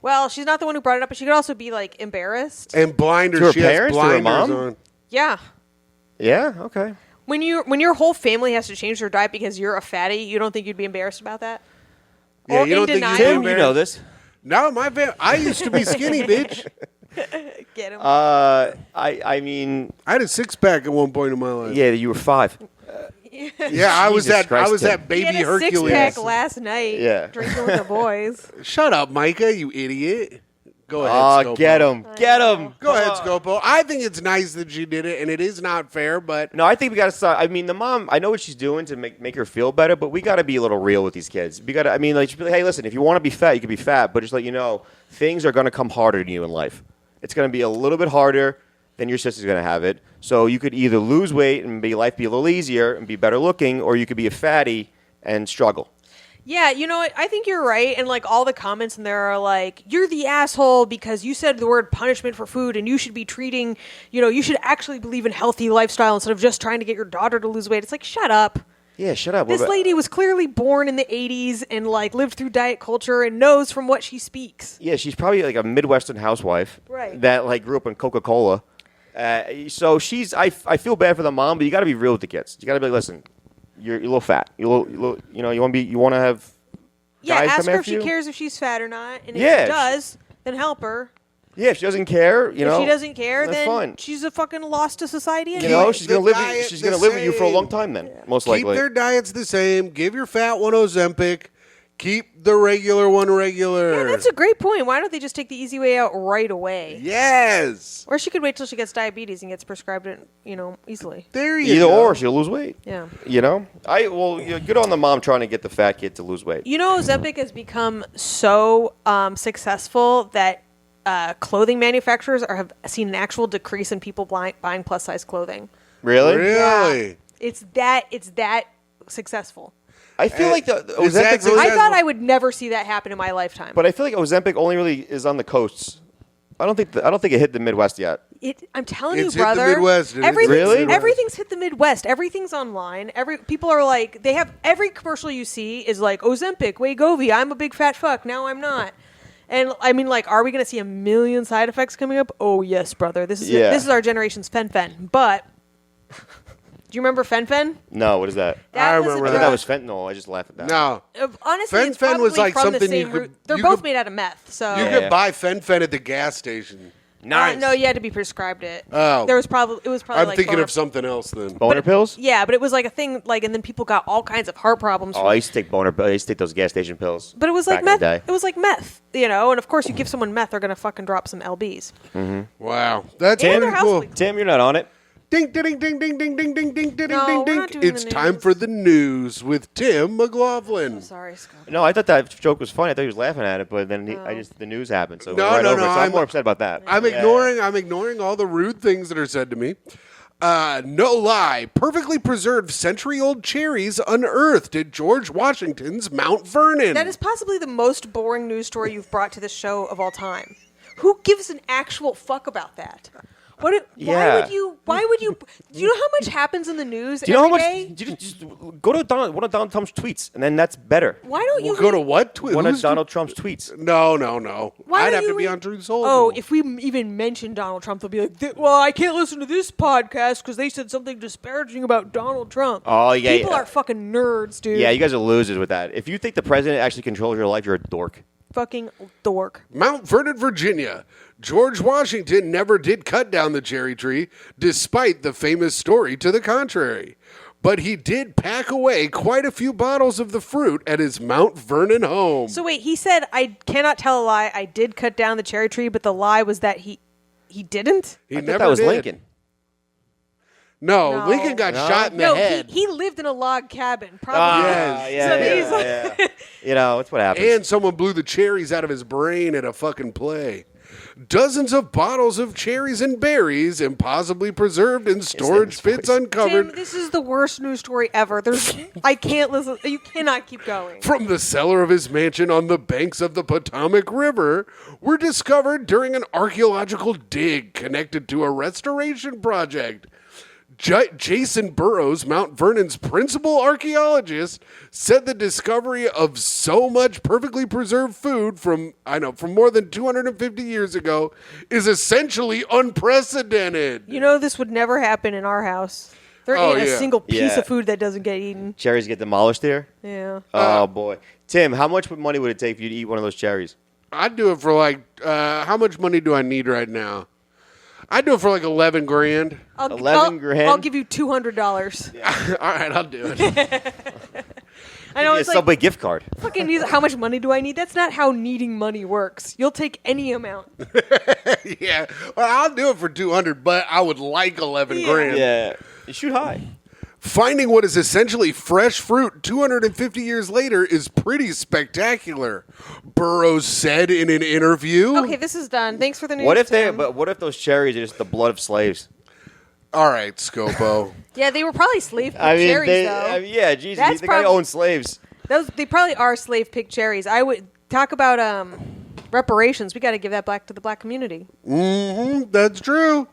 Well, she's not the one who brought it up, but she could also be like embarrassed. And blinders. To her She has parents? To her blinders mom? on. Yeah. Yeah. Okay. When your whole family has to change their diet because you're a fatty, you don't think you'd be embarrassed about that? Yeah, Or you in don't think denial? you'd be Tim, you know embarrassed? this. No, I used to be skinny, bitch. Get him. I mean, I had a six pack at one point in my life. yeah, you were 5. Yeah, I was Jesus that. Christ, I was Tim. that He baby had a Hercules. six-pack last night Yeah. drinking with the boys. Shut up, Myka, you idiot. Go ahead, Oh, Scopo. get him, get him. Go ahead, Scopo. I think it's nice that she did it, and it is not fair, but No, I think we got to start. I mean, the mom. I know what she's doing to make her feel better, but we got to be a little real with these kids. We got to. I mean, like, hey, listen, if you want to be fat, you can be fat, but just let you know, things are going to come harder to you in life. It's going to be a little bit harder than your sister's going to have it. So you could either lose weight and life be a little easier and be better looking, or you could be a fatty and struggle. Yeah, you know what? I think you're right. And like all the comments in there are like, you're the asshole because you said the word punishment for food and you should be treating, you should actually believe in healthy lifestyle instead of just trying to get your daughter to lose weight. It's like, shut up. Yeah, shut up. This What about- lady was clearly born in the 80s and like lived through diet culture and knows from what she speaks. Yeah, she's probably like a Midwestern housewife Right. that like grew up in Coca-Cola. So she's. I feel bad for the mom, but you got to be real with the kids. You got to be like, listen, you're a little fat. You want to have. Yeah, guys ask come her if after she you? cares if she's fat or not. And if Yeah, she does, then help her. Yeah, if she doesn't care, If she doesn't care, that's then fine. she's a fucking loss to society You anyway. know, she's the gonna live. diet She's the gonna live with you for a long same. time. Then most keep likely. their diets the same. Give your fat one Ozempic. Keep the regular one regular. Yeah, that's a great point. Why don't they just take the easy way out right away? Yes. Or she could wait till she gets diabetes and gets prescribed it, easily. There you Either go. or, she'll lose weight. Yeah. Good on the mom trying to get the fat kid to lose weight. Ozempic has become so successful that clothing manufacturers have seen an actual decrease in people buying plus size clothing. Really? Really? Yeah. It's that successful. I feel like the Is that Ozempic. really- I thought I would never see that happen in my lifetime. But I feel like Ozempic only really is on the coasts. I don't think it hit the Midwest yet. I'm telling It's you, hit the brother. Midwest. It is Everything's, Really? everything's hit the Midwest. Everything's online. People are like, they have every commercial you see is like Ozempic, Wegovy. I'm a big fat fuck. Now I'm not. And I mean, like, are we going to see a million side effects coming up? Oh yes, brother. This is our generation's fen-phen. But do you remember fen-phen? No, what is that? I was a remember I that. thought that was fentanyl. I just laughed at that. No. Honestly, it's Fen-phen probably was like from the something you same could- root. They're you both could- made out of meth. So You could buy fen-phen at the gas station. Nice. no, you had to be prescribed it. Oh. It was probably I'm like thinking boner- of something else then. Boner pills? Yeah, but it was like a thing. Like, and then people got all kinds of heart problems. Oh, from I used to take boner pills. I used to take those gas station pills. But it was like back in the meth. day. It was like meth, And of course, you give someone meth, they're gonna fucking drop some lbs. Wow. That's And pretty they're house cool. league. Tim, you're not on it. Ding, ding, ding, ding, ding, ding, ding, ding, ding, No, ding, we're ding. not doing It's the time news. for the news with Tim McLaughlin. Sorry, Scott. No, I thought that joke was funny. I thought he was laughing at it, but then the news happened, so No, we're right no, over no, it. So I'm I'm- more upset about that. I'm ignoring all the rude things that are said to me. No lie, perfectly preserved century-old cherries unearthed at George Washington's Mount Vernon. That is possibly the most boring news story you've brought to this show of all time. Who gives an actual fuck about that? Why Yeah. would you? Do you know how much happens in the news Do you know how every much? day? You just go to one of Donald Trump's tweets, and then that's better. Why don't you We'll go to what? One of Who's- Donald Trump's tweets. No. Why I'd don't have to you be read- on Truth Social. Oh, if we even mention Donald Trump, they'll be like, "Well, I can't listen to this podcast because they said something disparaging about Donald Trump." Oh, yeah, people yeah. are fucking nerds, dude. Yeah, you guys are losers with that. If you think the president actually controls your life, you're a dork. fucking dork. Mount Vernon, Virginia. George Washington never did cut down the cherry tree, despite the famous story to the contrary. But he did pack away quite a few bottles of the fruit at his Mount Vernon home. So wait, he said, "I cannot tell a lie. I did cut down the cherry tree, but the lie was that he didn't." he I never thought that was did. Lincoln. No, No. Lincoln got No? shot in the No, head. he lived in a log cabin. Probably. Yes. So yeah, he's like- yeah. You know, that's what happens. And someone blew the cherries out of his brain at a fucking play. Dozens of bottles of cherries and berries, impossibly preserved in storage pits Tim, uncovered this is the worst news story ever. I can't listen. You cannot keep going. from the cellar of his mansion on the banks of the Potomac River were discovered during an archaeological dig connected to a restoration project. Jason Burrows, Mount Vernon's principal archaeologist, said the discovery of so much perfectly preserved food from more than 250 years ago is essentially unprecedented. You know this would never happen in our house. There Oh, ain't a yeah. single piece Yeah. of food that doesn't get eaten. Cherries get demolished here? Yeah. Oh, boy. Tim, how much money would it take for you to eat one of those cherries? I'd do it for how much money do I need right now? I'd do it for like 11 grand. 11 grand? I'll give you $200. All right, I'll do it. I know Give you it's a like Subway gift card. fucking. How much money do I need? That's not how needing money works. You'll take any amount. Yeah, well, I'll do it for 200, but I would like 11 Yeah. grand. Yeah. You shoot high. Finding what is essentially fresh fruit 250 years later is pretty spectacular, Burroughs said in an interview. Okay, this is done. Thanks for the news. What if Tim. what if those cherries are just the blood of slaves? All right, Scopo. Yeah, they were probably slave picked cherries, though. yeah, Jesus, That's the guy prob- owns slaves. They probably are slave picked cherries. I would talk about reparations. We got to give that back to the black community. That's true.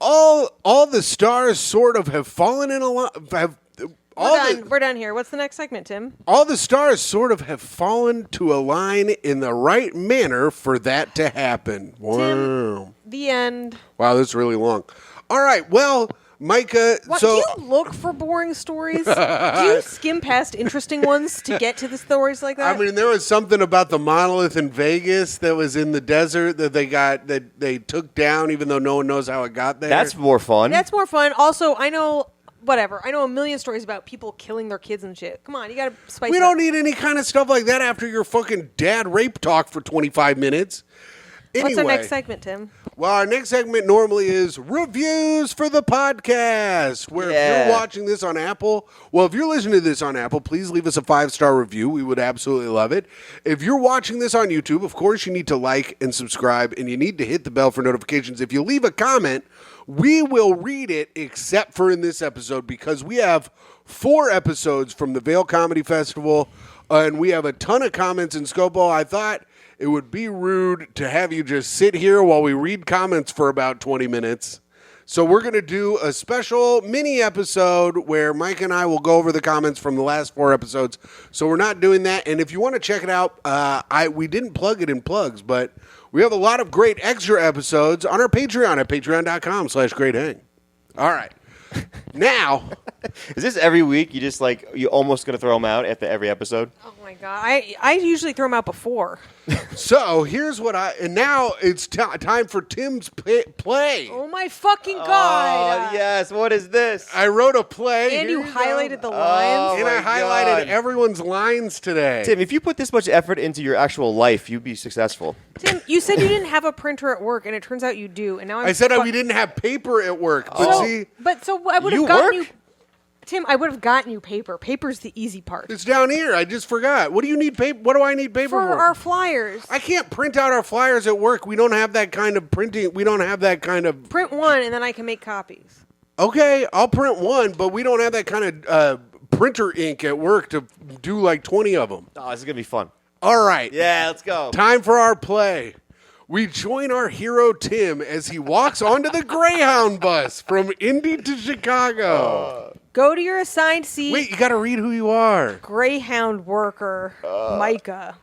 All the stars sort of have fallen in a lot. We're done here. What's the next segment, Tim? All the stars sort of have fallen to align in the right manner for that to happen. Wow. The end. Wow, this is really long. All right, well, Myka, What, so do you look for boring stories? Do you skim past interesting ones to get to the stories like that? I mean, there was something about the monolith in Vegas that was in the desert that they took down, even though no one knows how it got there. That's more fun. That's more fun. Also, I know whatever. I know a million stories about people killing their kids and shit. Come on, you gotta spice We it don't up. need any kind of stuff like that after your fucking dad rape talk for 25 minutes. Anyway, What's our next segment, Tim? Well, our next segment normally is reviews for the podcast, where if you're watching this on Apple, if you're listening to this on Apple, please leave us a 5-star review. We would absolutely love it. If you're watching this on YouTube, of course, you need to like and subscribe, and you need to hit the bell for notifications. If you leave a comment, we will read it, except for in this episode, because we have 4 episodes from the Vail Comedy Festival, and we have a ton of comments in Scopo. I thought it would be rude to have you just sit here while we read comments for about 20 minutes. So we're going to do a special mini episode where Mike and I will go over the comments from the last 4 episodes. So we're not doing that. And if you want to check it out, we didn't plug it in plugs, but we have a lot of great extra episodes on our Patreon at patreon.com/greathang. All right. Now, is this every week? You almost gonna throw them out after every episode? Oh my god, I usually throw them out before. So here's what now it's time for Tim's play. Oh my fucking god! Oh yes, what is this? I wrote a play. And Here you go. highlighted the lines. And I my highlighted God. everyone's lines today. Tim, if you put this much effort into your actual life, you'd be successful. Tim, you said you didn't have a printer at work, and it turns out you do. And now I said we didn't have paper at work, but So I would You have gotten work? you. Tim, I would have gotten you paper. Paper's the easy part. it's down here. I just forgot. What do you need paper? What do I need paper For for? our flyers. I can't print out our flyers at work. We don't have that kind of printing. We don't have that kind of. Print one, and then I can make copies. Okay, I'll print one, but we don't have that kind of printer ink at work to do like 20 of them. Oh, this is gonna be fun. All right. Yeah, let's go. Time for our play. We join our hero Tim as he walks onto the Greyhound bus from Indy to Chicago. Go to your assigned seat. Wait, you got to read who you are. Greyhound worker, Myka.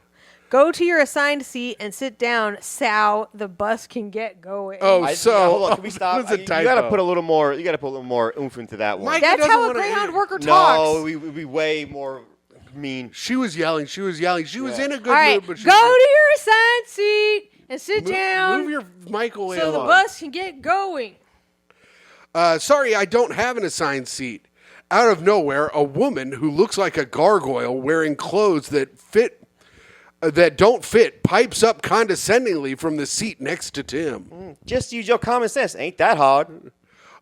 Go to your assigned seat and sit down, Sal. The bus can get going. Oh, Hold on, can we stop? That was a You typo. gotta put a little more. You gotta put a little more oomph into that one. Mike- That's doesn't how a wanna Greyhound hear- worker talks. No, we'd be way more mean. She was yelling. She was in a good All right, mood, but she go to your assigned seat and sit down Move your mic away so the along. bus can get going. Sorry, I don't have an assigned seat. Out of nowhere, a woman who looks like a gargoyle wearing clothes that don't fit pipes up condescendingly from the seat next to Tim. Just use your common sense. Ain't that hard?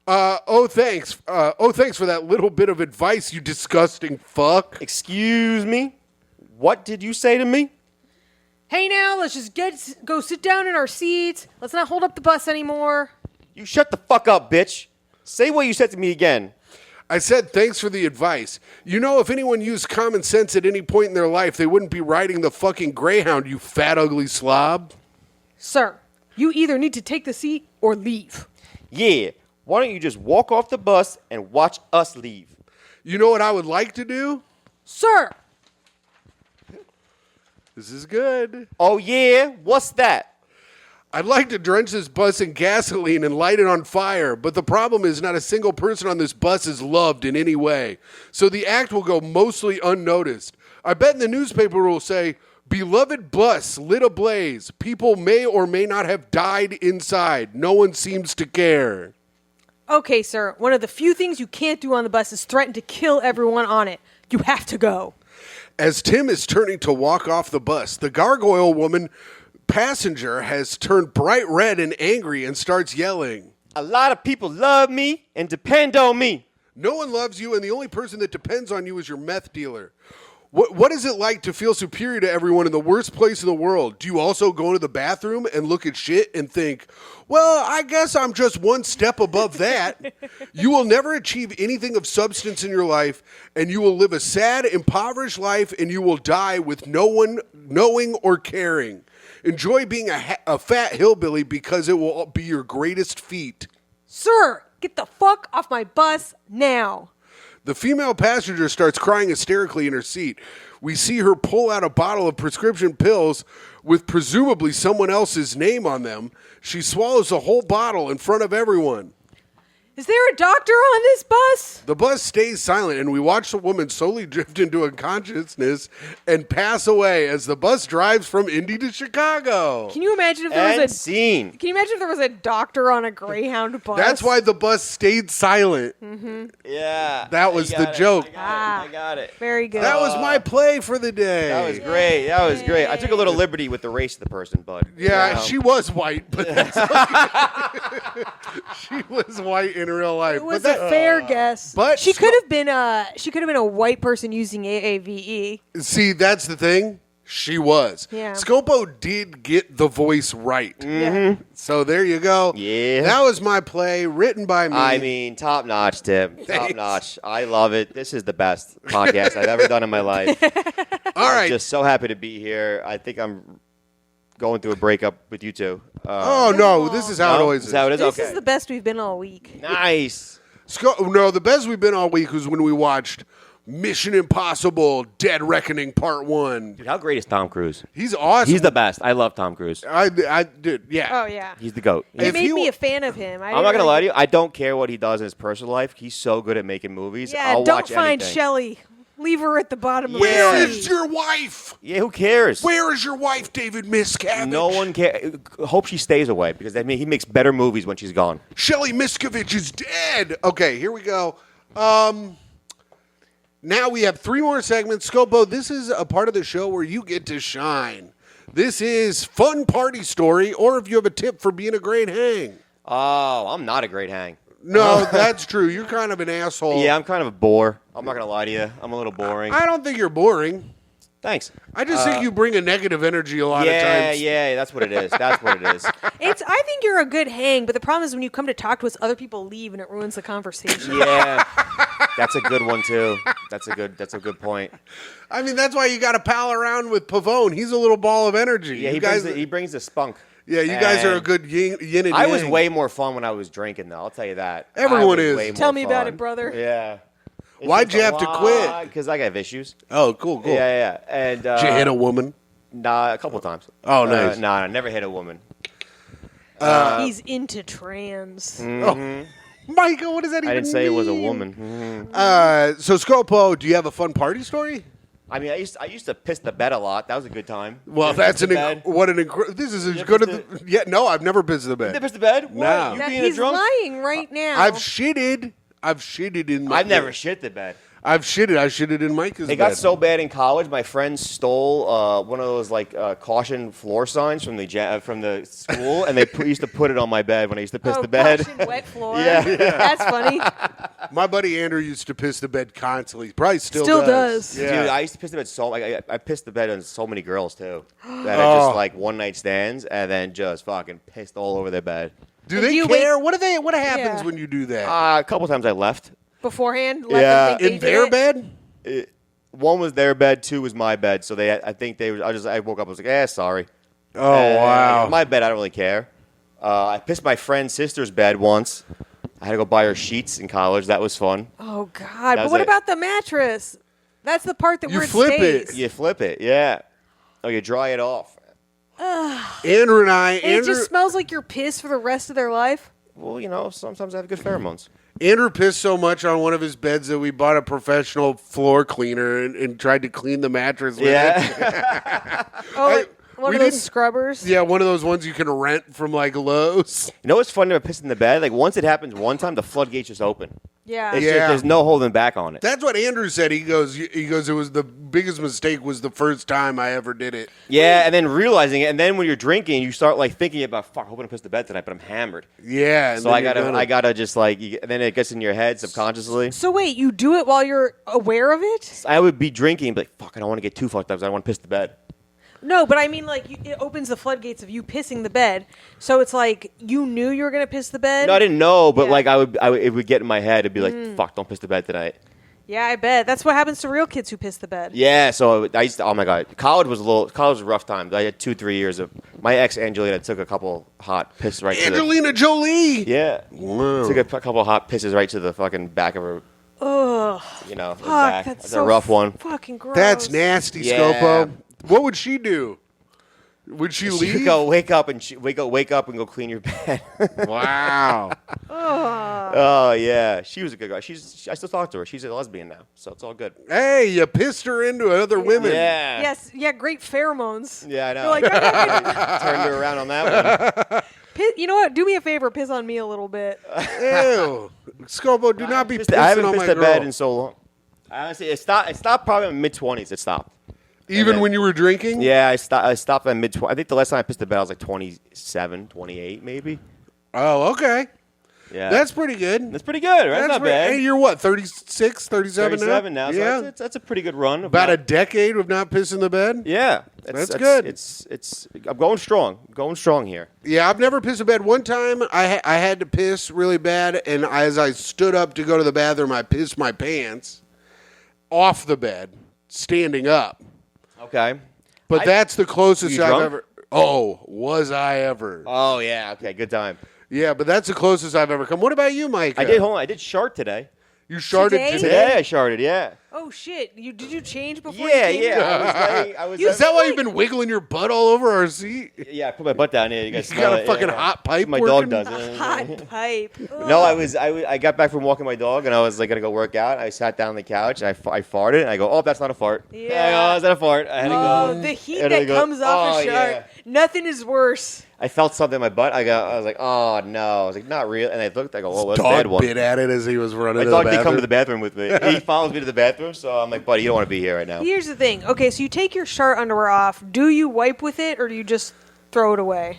Thanks. Thanks for that little bit of advice, you disgusting fuck. Excuse me. What did you say to me? Hey, now let's just go sit down in our seats. Let's not hold up the bus anymore. You shut the fuck up, bitch. Say what you said to me again. I said thanks for the advice. You know, if anyone used common sense at any point in their life, they wouldn't be riding the fucking Greyhound, you fat, ugly slob. Sir, you either need to take the seat or leave. Yeah. Why don't you just walk off the bus and watch us leave? You know what I would like to do? Sir, This is good. Oh, yeah? What's that? I'd like to drench this bus in gasoline and light it on fire, but the problem is not a single person on this bus is loved in any way. So the act will go mostly unnoticed. I bet in the newspaper will say, "Beloved bus lit ablaze. People may or may not have died inside. No one seems to care." okay, sir. One of the few things you can't do on the bus is threaten to kill everyone on it. You have to go. As Tim is turning to walk off the bus, the gargoyle woman passenger has turned bright red and angry and starts yelling. A lot of people love me and depend on me. No one loves you, and the only person that depends on you is your meth dealer. What is it like to feel superior to everyone in the worst place in the world? Do you also go into the bathroom and look at shit and think, well, I guess I'm just one step above that? You will never achieve anything of substance in your life, and you will live a sad, impoverished life, and you will die with no one knowing or caring. Enjoy being a fat hillbilly because it will be your greatest feat. Sir, get the fuck off my bus now. The female passenger starts crying hysterically in her seat. We see her pull out a bottle of prescription pills with presumably someone else's name on them. She swallows the whole bottle in front of everyone. Is there a doctor on this bus? The bus stays silent, and we watch the woman slowly drift into unconsciousness and pass away as the bus drives from Indy to Chicago. Can you imagine if there was a scene? Can you imagine if there was a doctor on a Greyhound bus? That's why the bus stayed silent. Yeah. That was the joke. I got it. Very good. That was my play for the day. That was great. That was great. I took a little liberty with the race of the person, but Yeah, she was white, but that's okay. She was white in real life. It was but that, a fair guess. but she could have been a white person using AAVE. see, that's the thing. She was. Yeah. Scopo did get the voice right. Yeah. So there you go. Yeah. That was my play, written by me. I mean, top notch, Tim. Top Thanks. notch. I love it. This is the best podcast I've ever done in my life. All right. I'm just so happy to be here. I think I'm going through a breakup with you two. Oh, no. This is how it always is. How it is? This Okay. is the best we've been all week. Nice. No, the best we've been all week was when we watched Mission Impossible Dead Reckoning Part 1. Dude, how great is Tom Cruise? He's awesome. He's the best. I love Tom Cruise. I did, yeah. Oh yeah. He's the GOAT. It If made he me wa- a fan of him. I'm not going to lie to you. I don't care what he does in his personal life. He's so good at making movies. Yeah, I'll don't watch find anything. Shelley. Leave her at the bottom of Where the is sea. your wife? Yeah, who cares? Where is your wife, David Miscavige? No one cares. Hope she stays away because I mean he makes better movies when she's gone. Shelly Miscavige is dead. Okay, here we go. Now we have 3 more segments. Scopo, this is a part of the show where you get to shine. This is Fun Party Story, or if you have a tip for being a great hang. Oh, I'm not a great hang. No, that's true. You're kind of an asshole. Yeah, I'm kind of a bore. I'm not going to lie to you. I'm a little boring. I don't think you're boring. Thanks. I just think you bring a negative energy a lot of Yeah, times. yeah, that's what it is. That's what it is. I think you're a good hang, but the problem is when you come to talk to us, other people leave and it ruins the conversation. Yeah, that's a good one too. That's a good point. I mean, that's why you got to pal around with Pavone. He's a little ball of energy. Yeah, you guys, he brings the spunk. yeah, you guys are a And good yin and yang. I was way more fun when I was drinking, though. I'll tell you that. Everyone I was is. way more Tell me about fun. it, brother. Yeah. Why'd you have to quit? Because I have issues. Oh, cool. Yeah. And Did you hit a woman? Nah, a couple of times. Oh, nice. Nah, I never hit a woman. He's into trans. Oh, Myka, what does that even mean? I didn't say it was a woman. So, Scopo, do you have a fun party story? I mean, I used to piss the bed a lot. That was a good time. Well, You ever that's pissed the bed? this is as You good ever as the, yeah. No, I've never pissed the You bed. never pissed the bed? What? No. You That- being a he's drunk? lying right now. I've shitted in. I've never shit the bed. I've shitted. I shitted in Myka's bed. It got so bad in college. My friend stole one of those caution floor signs from the school, and they used to put it on my bed when I used to piss the bed. Caution, wet floor. Yeah. That's funny. My buddy Andrew used to piss the bed constantly. Probably still does. Yeah. Dude, I used to piss the bed I pissed the bed on so many girls too. That are just like one night stands and then just fucking pissed all over their bed. Do they you care? What happens Yeah. when you do that? A couple times I left. Beforehand, let Yeah. them think in they their did it? bed? One was their bed, 2 was my bed. So I woke up, I was like, sorry. Oh, And wow. My bed, I don't really care. I pissed my friend's sister's bed once. I had to go buy her sheets in college. That was fun. Oh God! That But was what it. about the mattress? That's the part that You where it flip it. stays. You flip it, yeah. Oh, you dry it off. Andrew and I. And it just smells like your piss for the rest of their life. Well, sometimes I have good pheromones. Andrew pissed so much on one of his beds that we bought a professional floor cleaner and tried to clean the mattress with it. Yeah. Oh, one we of those didn't- scrubbers. Yeah, one of those ones you can rent from like Lowe's. You know what's funny about pissing in the bed? Like once it happens one time, the floodgates just open. Yeah. It's Yeah. just, there's no holding back on it. That's what Andrew said. He goes, it was the biggest mistake was the first time I ever did it. Yeah, and then realizing it, and then when you're drinking, you start like thinking about, fuck, I hope I don't piss the bed tonight, but I'm hammered. Yeah. and So then I you're gotta, gonna- I gotta just like, and then it gets in your head subconsciously. So wait, you do it while you're aware of it? I would be drinking, and be like, fuck, I don't want to get too fucked up. 'Cause I don't want to piss the bed. No, but I mean, like, it opens the floodgates of you pissing the bed. So it's like you knew you were gonna piss the bed. No, I didn't know, but Yeah. like it would get in my head. It'd be like, fuck, don't piss the bed tonight. Yeah, I bet that's what happens to real kids who piss the bed. Yeah, so I used to, oh my god, college was a rough time. I had 2-3 years of my ex Angelina took a couple hot pisses right to Angelina Jolie. the yeah, Wow. took a couple hot pisses right to the fucking back of her. Ugh, You know, the fuck, back. that's That's so a rough one. Fucking gross. That's nasty, Yeah. Scopo. What would she do? Would she She leave? would go wake up and go clean your bed. Wow. Oh yeah, she was a good girl. I still talk to her. She's a lesbian now, so it's all good. Hey, you pissed her into other women. Yeah. Yes, yeah, great pheromones. Yeah, I know. You're like, Turned her around on that one. you know what? Do me a favor, piss on me a little bit. Ew. Scopo, do not be pissing I haven't on pissed my a girl. bed in so long. Honestly, it stopped probably in mid-20s. It stopped. Even then- when you were drinking? Yeah, I stopped at mid-20s. I think the last time I pissed a bed, I was like 27, 28 maybe. Oh, okay. Yeah. That's pretty good. That's pretty good, right? That's not bad. Hey, you're what, 36, 37 now. So Yeah. that's a pretty good run. About a decade of not pissing the bed? Yeah. That's good. It's I'm going strong. Going strong here. Yeah, I've never pissed in bed. One time I had to piss really bad, and as I stood up to go to the bathroom, I pissed my pants off the bed, standing up. Okay. But that's the closest You I've drunk? ever... Oh, was I ever. Oh, yeah. Okay, good time. Yeah, but that's the closest I've ever come. What about you, Mike? I did shart today. You sharted Today? Today I sharted, yeah. Oh shit! Did you change before? Yeah, you came? I was Is that why you've been wiggling your butt all over our seat? Yeah, I put my butt down here. You guys You smell got a it, fucking yeah. hot pipe My working? dog does it. Hot pipe. No, I got back from walking my dog, and I was like gonna go work out. I sat down on the couch, and I farted, and I go, oh, that's not a fart. Yeah. I go, oh, is that a fart? I had to Oh, go. the heat And I that go, comes off oh, a shark. yeah. Nothing is worse. I felt something in my butt. I was like, oh no. I was like, not real. And I looked. I go, oh, what's Dog that one? bit at it as he was running My to dog the did bathroom. come to the bathroom with me. He follows me to the bathroom, so I'm like, buddy, you don't want to be here right now. Here's the thing. Okay, so you take your shart underwear off. Do you wipe with it or do you just throw it away?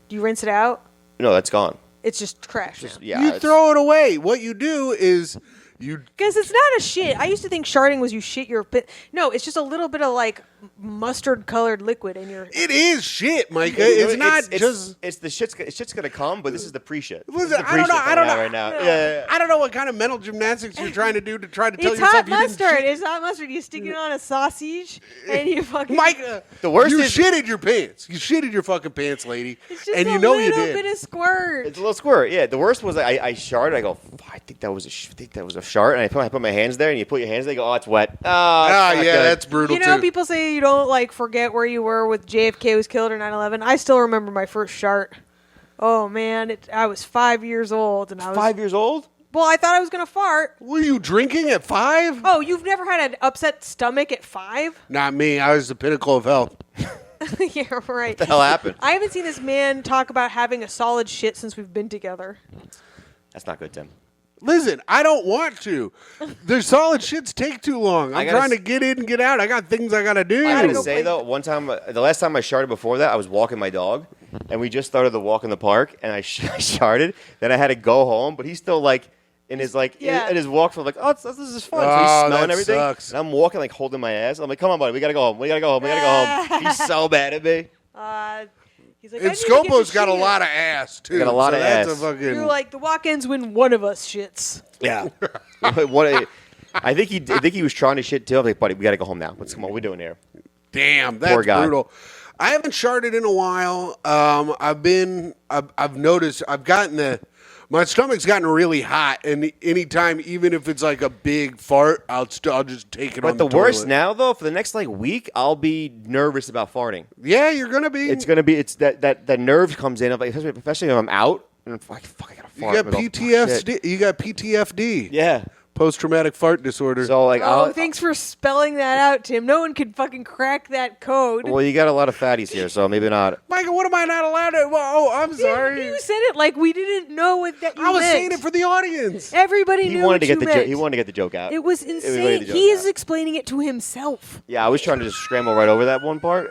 Do you rinse it out? No, that's gone. It's just trash. Yeah, You it's- throw it away. What you do is you... Because it's not a shit. I used to think sharting was you shit your... No, it's just a little bit of like mustard-colored liquid in your... It is shit, Micah. It's not just... It's the shit's gonna come, but this is the pre-shit. This is Listen, the I don't know. pre-shit I don't coming know. out right now. Yeah. I don't know what kind of mental gymnastics you're trying to do to try to tell It's yourself hot you didn't mustard. shit. It's hot mustard. You stick it on a sausage and you fucking... Micah, The worst you is- shitted your pants. You shitted your fucking pants, lady. It's just and a you know little you did. bit of squirt. It's a little squirt. Yeah. The worst was I sharted. I go, I think that was a shart, and I put my hands there, and you put your hands there. You go, oh, it's wet. Ah, yeah, that's brutal You know, too. people say you don't like forget where you were with JFK was killed or 9/11. I still remember my first shart. Oh man, I was 5 years old and I was 5 years old. Well, I thought I was gonna fart. Were you drinking at 5? Oh, you've never had an upset stomach at 5? Not me. I was the pinnacle of health. Yeah, right. What the hell happened? I haven't seen this man talk about having a solid shit since we've been together. That's not good, Tim. Listen, I don't want to. Their solid shits take too long. I'm gotta trying to s- get in and get out. I got things I got to do. I gotta gotta go say play- though, one time, the last time I sharted before that, I was walking my dog, and we just started the walk in the park, and I sharted. Then I had to go home, but he's still like in his Yeah. in his walk for like, oh, this is fun. So Oh, he's smelling that everything, sucks. and I'm walking like holding my ass. I'm like, come on, buddy, we gotta go home. We gotta go home. We gotta go home. He's so bad at me. He's like, And I need to get Scopo's to got a shit. lot of ass too. Got a lot so of that's ass. A fucking... You're like the walk-ins when one of us shits. Yeah. I think he was trying to shit too. I'm like, buddy, we gotta go home now. Let's come on. What are we doing here? Damn, Poor that's guy. brutal. I haven't sharted in a while. I've noticed I've gotten my stomach's gotten really hot, and anytime, even if it's like a big fart, I'll just take it on But the the worst toilet. now, though, for the next like week, I'll be nervous about farting. Yeah, you're gonna be. It's that nerve comes in, like, especially if I'm out and I'm like, fuck, I gotta you fart. got I'm like, oh, fuck, shit. PTSD. You got PTFD. Yeah. Post-traumatic fart disorder. So like, Oh, thanks for spelling that out, Tim. No one could fucking crack that code. well, you got a lot of fatties here, so maybe not. Michael, what am I not allowed to? Well, I'm Yeah, sorry. you said it like we didn't know what that you I was meant. saying it for the audience. Everybody He knew wanted what to get you the meant. he wanted to get the joke out. It was wanted insane. the joke He is out. explaining it to himself. Yeah, I was trying to just scramble right over that one part.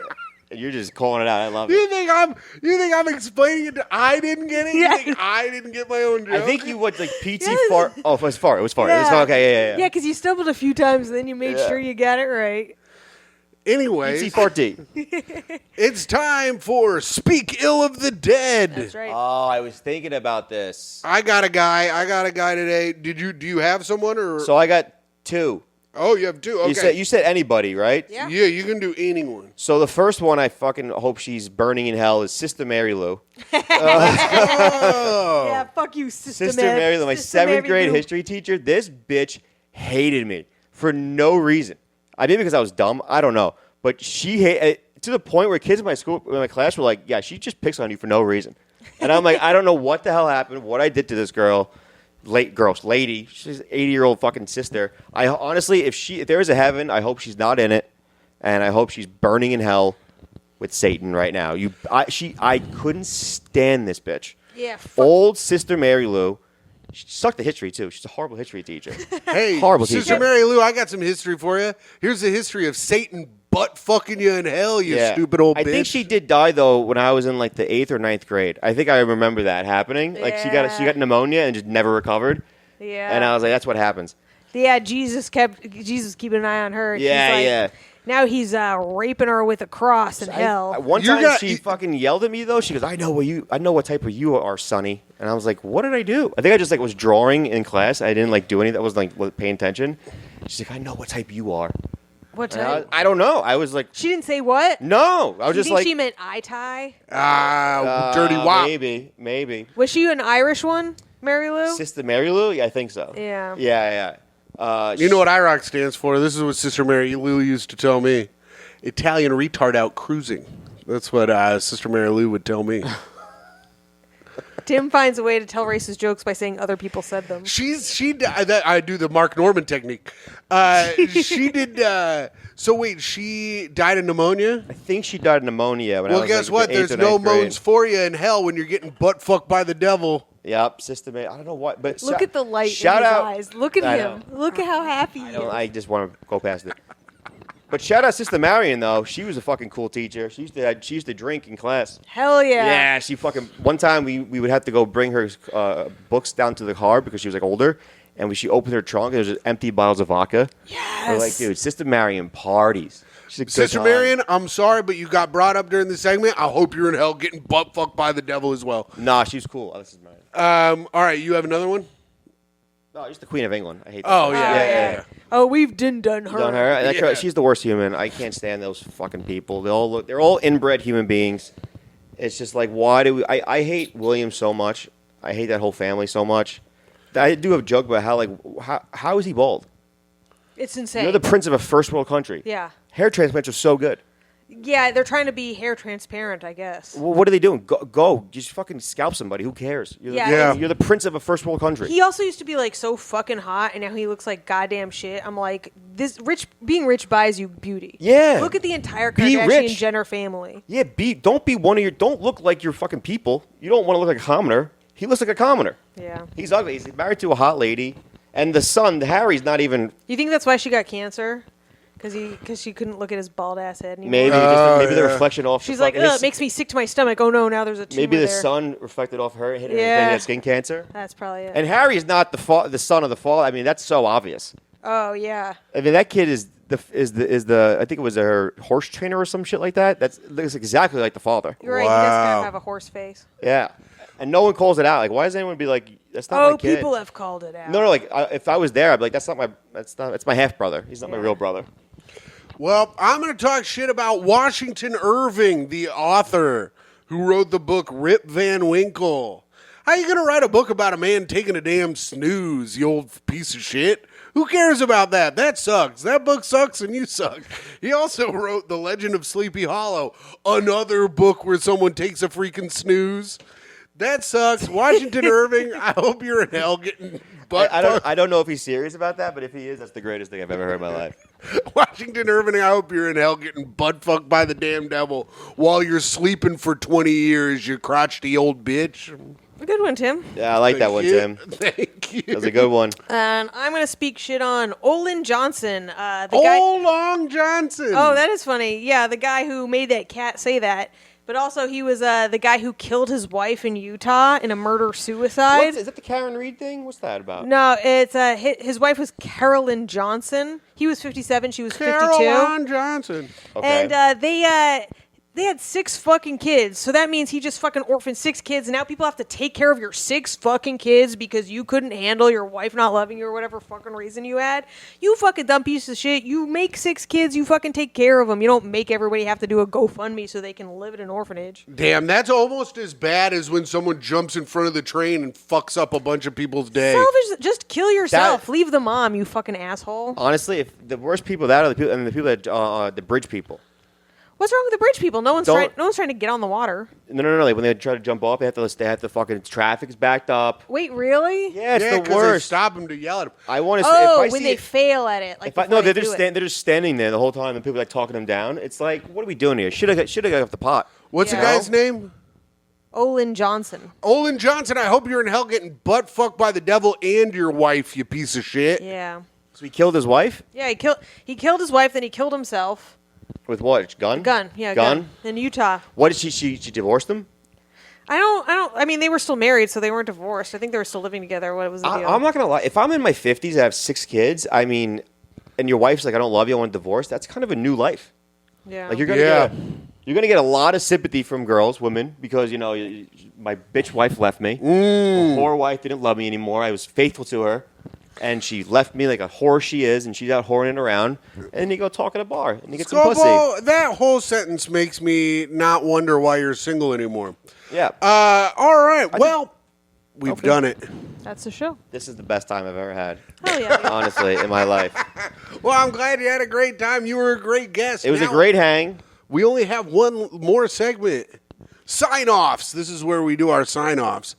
And you're just calling it out. I love You it. think I'm explaining it? I didn't get it. Yeah. You think I didn't get my own joke? I think you went like PT Yes. fart. Oh, it was fart. It was fart. It was fart. Okay, yeah. Yeah, because you stumbled a few times, and then you made Yeah. sure you got it right. Anyways, PT fart D. it's time for Speak Ill of the Dead. That's right. Oh, I was thinking about this. I got a guy today. Do you have someone or? So I got two. Oh, you have two. Okay. You said anybody, right? Yeah. Yeah, you can do anyone. So the first one I fucking hope she's burning in hell is Sister Mary Lou. Oh. Yeah, fuck you, Sister, Sister Mary Lou, my Sister seventh Mary grade Lou. history teacher. This bitch hated me for no reason. Maybe because I was dumb. I don't know. But she to the point where kids in my class were like, "Yeah, she just picks on you for no reason." And I'm like, I don't know what the hell happened, what I did to this lady. She's an 80-year-old fucking sister. I honestly, if there is a heaven, I hope she's not in it, and I hope she's burning in hell with Satan right now. I couldn't stand this bitch. Yeah. Old Sister Mary Lou. She sucked at history, too. She's a horrible history teacher. Hey, horrible Sister teacher. Mary Lou, I got some history for you. Here's the history of Satan butt fucking you in hell, you stupid old bitch. I think she did die, though, when I was in, like, the 8th or 9th grade. I think I remember that happening. Like, she got pneumonia and just never recovered. Yeah. And I was like, that's what happens. Yeah, Jesus keeping an eye on her. Yeah. Now he's raping her with a cross in hell. One time she fucking yelled at me though. She goes, "I know what type of you are, Sonny." And I was like, "What did I do?" I think I just was drawing in class. I didn't do anything. I was paying attention. She's like, "I know what type you are." What type? I don't know. I was like, she didn't say what? no. I was just like, she meant eye tie. Dirty wop. Maybe. Was she an Irish one, Mary Lou? Sister Mary Lou? Yeah, I think so. Yeah. Yeah. You know what IROC stands for? This is what Sister Mary Lou used to tell me. Italian retard out cruising. That's what Sister Mary Lou would tell me. Tim finds a way to tell racist jokes by saying other people said them. I do the Mark Norman technique. She did. So wait, she died of pneumonia? I think she died of pneumonia. When I was guess like what? the 8th There's or no 9th grade. moans for you in hell when you're getting butt fucked by the devil. Yep, Sister Mary. I don't know what, but Look at the light in his shout out, eyes. Look at I him. Look at how happy he is. I just want to go past it. But shout out Sister Marion though. She was a fucking cool teacher. She used to drink in class. Hell yeah. Yeah, she fucking. One time we would have to go bring her books down to the car because she was older, and she opened her trunk and there was just empty bottles of vodka. Yes. We're like, dude, Sister Marion parties. She's a good Sister time. Marion, I'm sorry, but you got brought up during the segment. I hope you're in hell getting butt fucked by the devil as well. Nah, she was cool. Oh, this is Marion. All right, you have another one? No, she's the Queen of England. I hate that. Oh, yeah. Oh, we've done her. Done her. That girl, she's the worst human. I can't stand those fucking people. They're all inbred human beings. It's just like, why do we? I hate William so much. I hate that whole family so much. I do have a joke about how is he bald? It's insane. You're the prince of a first world country. Yeah. Hair transplants are so good. Yeah, they're trying to be hair transparent, I guess. Well, what are they doing? Go. Just fucking scalp somebody. Who cares? You're the prince of a first world country. He also used to be so fucking hot, and now he looks like goddamn shit. I'm like, being rich buys you beauty. Yeah. Look at the entire Be Kardashian rich. Jenner family. Yeah, don't look like your fucking people. You don't want to look like a commoner. He looks like a commoner. Yeah. He's ugly. He's married to a hot lady. And the son, Harry's not even... You think that's why she got cancer? Because she couldn't look at his bald ass head anymore? Maybe. The reflection off... She's like, it makes me sick to my stomach. Oh, no, now there's a tumor Maybe the there. sun reflected off her and hit her and Yeah. then he had skin cancer. That's probably it. And Harry is not the son of the father. I mean, that's so obvious. Oh, yeah. I mean, that kid is the I think it was her horse trainer or some shit like that. Looks exactly like the father. You're right. He does kind of have a horse face. Yeah. And no one calls it out. Like, why does anyone be like, that's not my kid? People have called it out. No, if I was there, I'd be like, that's my half brother. He's not my real brother. Well, I'm going to talk shit about Washington Irving, the author who wrote the book Rip Van Winkle. How you going to write a book about a man taking a damn snooze, you old piece of shit? Who cares about that? That sucks. That book sucks and you suck. He also wrote The Legend of Sleepy Hollow, another book where someone takes a freaking snooze. That sucks. Washington Irving, I hope you're in hell getting butt fucked. I don't know if he's serious about that, but if he is, that's the greatest thing I've ever heard in my life. Washington Irving, I hope you're in hell getting butt fucked by the damn devil while you're sleeping for 20 years, you crotchety old bitch. A good one, Tim. Yeah, I like that one, Tim. Thank you. That was a good one. And I'm going to speak shit on Olin Johnson. The guy. Long Johnson. Oh, that is funny. Yeah, the guy who made that cat say that. But also, he was the guy who killed his wife in Utah in a murder-suicide. Is that the Karen Reed thing? What's that about? No, it's his wife was Carolyn Johnson. He was 57, she was 52. Caroline Johnson. Okay. And they had 6 fucking kids. So that means he just fucking orphaned 6 kids. And now people have to take care of your 6 fucking kids because you couldn't handle your wife not loving you or whatever fucking reason you had. You fucking dumb piece of shit. You make 6 kids. You fucking take care of them. You don't make everybody have to do a GoFundMe so they can live in an orphanage. Damn, that's almost as bad as when someone jumps in front of the train and fucks up a bunch of people's day. Selfish. Just kill yourself. Leave the mom, you fucking asshole. Honestly, if the worst people that are the people that the bridge people. What's wrong with the bridge people? No one's Don't- trying to get on the water. No. Like when they try to jump off, they have to fucking traffic's backed up. Wait, really? Yeah, it's Yeah, the 'cause they worst. stop them to yell at them. I want to. Oh, if I when see they it- fail at it, like If I, before no, they they're do it. they're just standing there the whole time, and people are like talking them down. It's like, what are we doing here? Should have got off the pot. What's Yeah. the guy's name? Olin Johnson. Olin Johnson. I hope you're in hell getting butt fucked by the devil and your wife, you piece of shit. Yeah. So he killed his wife Yeah, he killed his wife, then he killed himself. with what? Gun? Gun. Yeah, Gun. in Utah. What did she divorced him? I mean, they were still married, so they weren't divorced. I think they were still living together. What was the deal? I'm not gonna lie. If I'm in my 50s, I have 6 kids. I mean, and your wife's like, I don't love you, I want a divorce. That's kind of a new life. Yeah. Like you're gonna get a lot of sympathy from girls, women, because my bitch wife left me. My whore wife didn't love me anymore. I was faithful to her, and she left me like a whore she is, and she's out whoring around. And then you go talk at a bar and you get some pussy. Scopo, that whole sentence makes me not wonder why you're single anymore. Yeah. All right. Well, we've done it. That's the show. This is the best time I've ever had. Hell yeah. Honestly, in my life. Well, I'm glad you had a great time. You were a great guest. It was a Now, great hang. We only have one more segment. Sign-offs. This is where we do our sign-offs.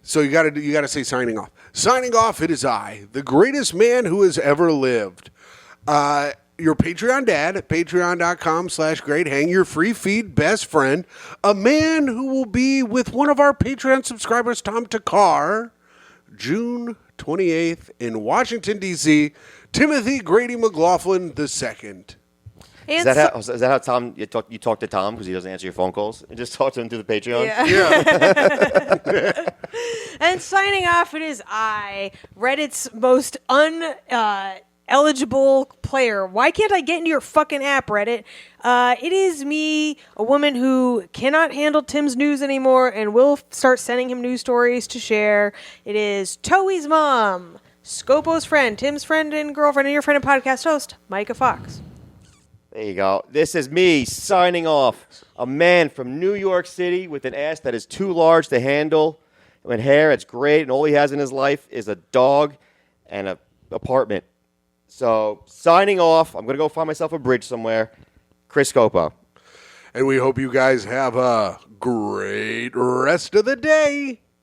So you got to say signing off. Signing off, it is I, the greatest man who has ever lived. Your Patreon dad at patreon.com/greathang, your free feed best friend, a man who will be with one of our Patreon subscribers, Tom Takar, June 28th in Washington, D.C., Timothy Grady McLaughlin II. And Is that how Tom you talk to Tom because he doesn't answer your phone calls and just talk to him through the Patreon? Yeah. And signing off, it is I, Reddit's most eligible player. Why can't I get into your fucking app, Reddit? It is me, a woman who cannot handle Tim's news anymore and will start sending him news stories to share. It is Toey's mom, Scopo's friend, Tim's friend and girlfriend, and your friend and podcast host, Myka Fox. There you go. This is me signing off. A man from New York City with an ass that is too large to handle, with hair that's great, and all he has in his life is a dog and an apartment. So, signing off. I'm going to go find myself a bridge somewhere. Chris Scopo. And we hope you guys have a great rest of the day.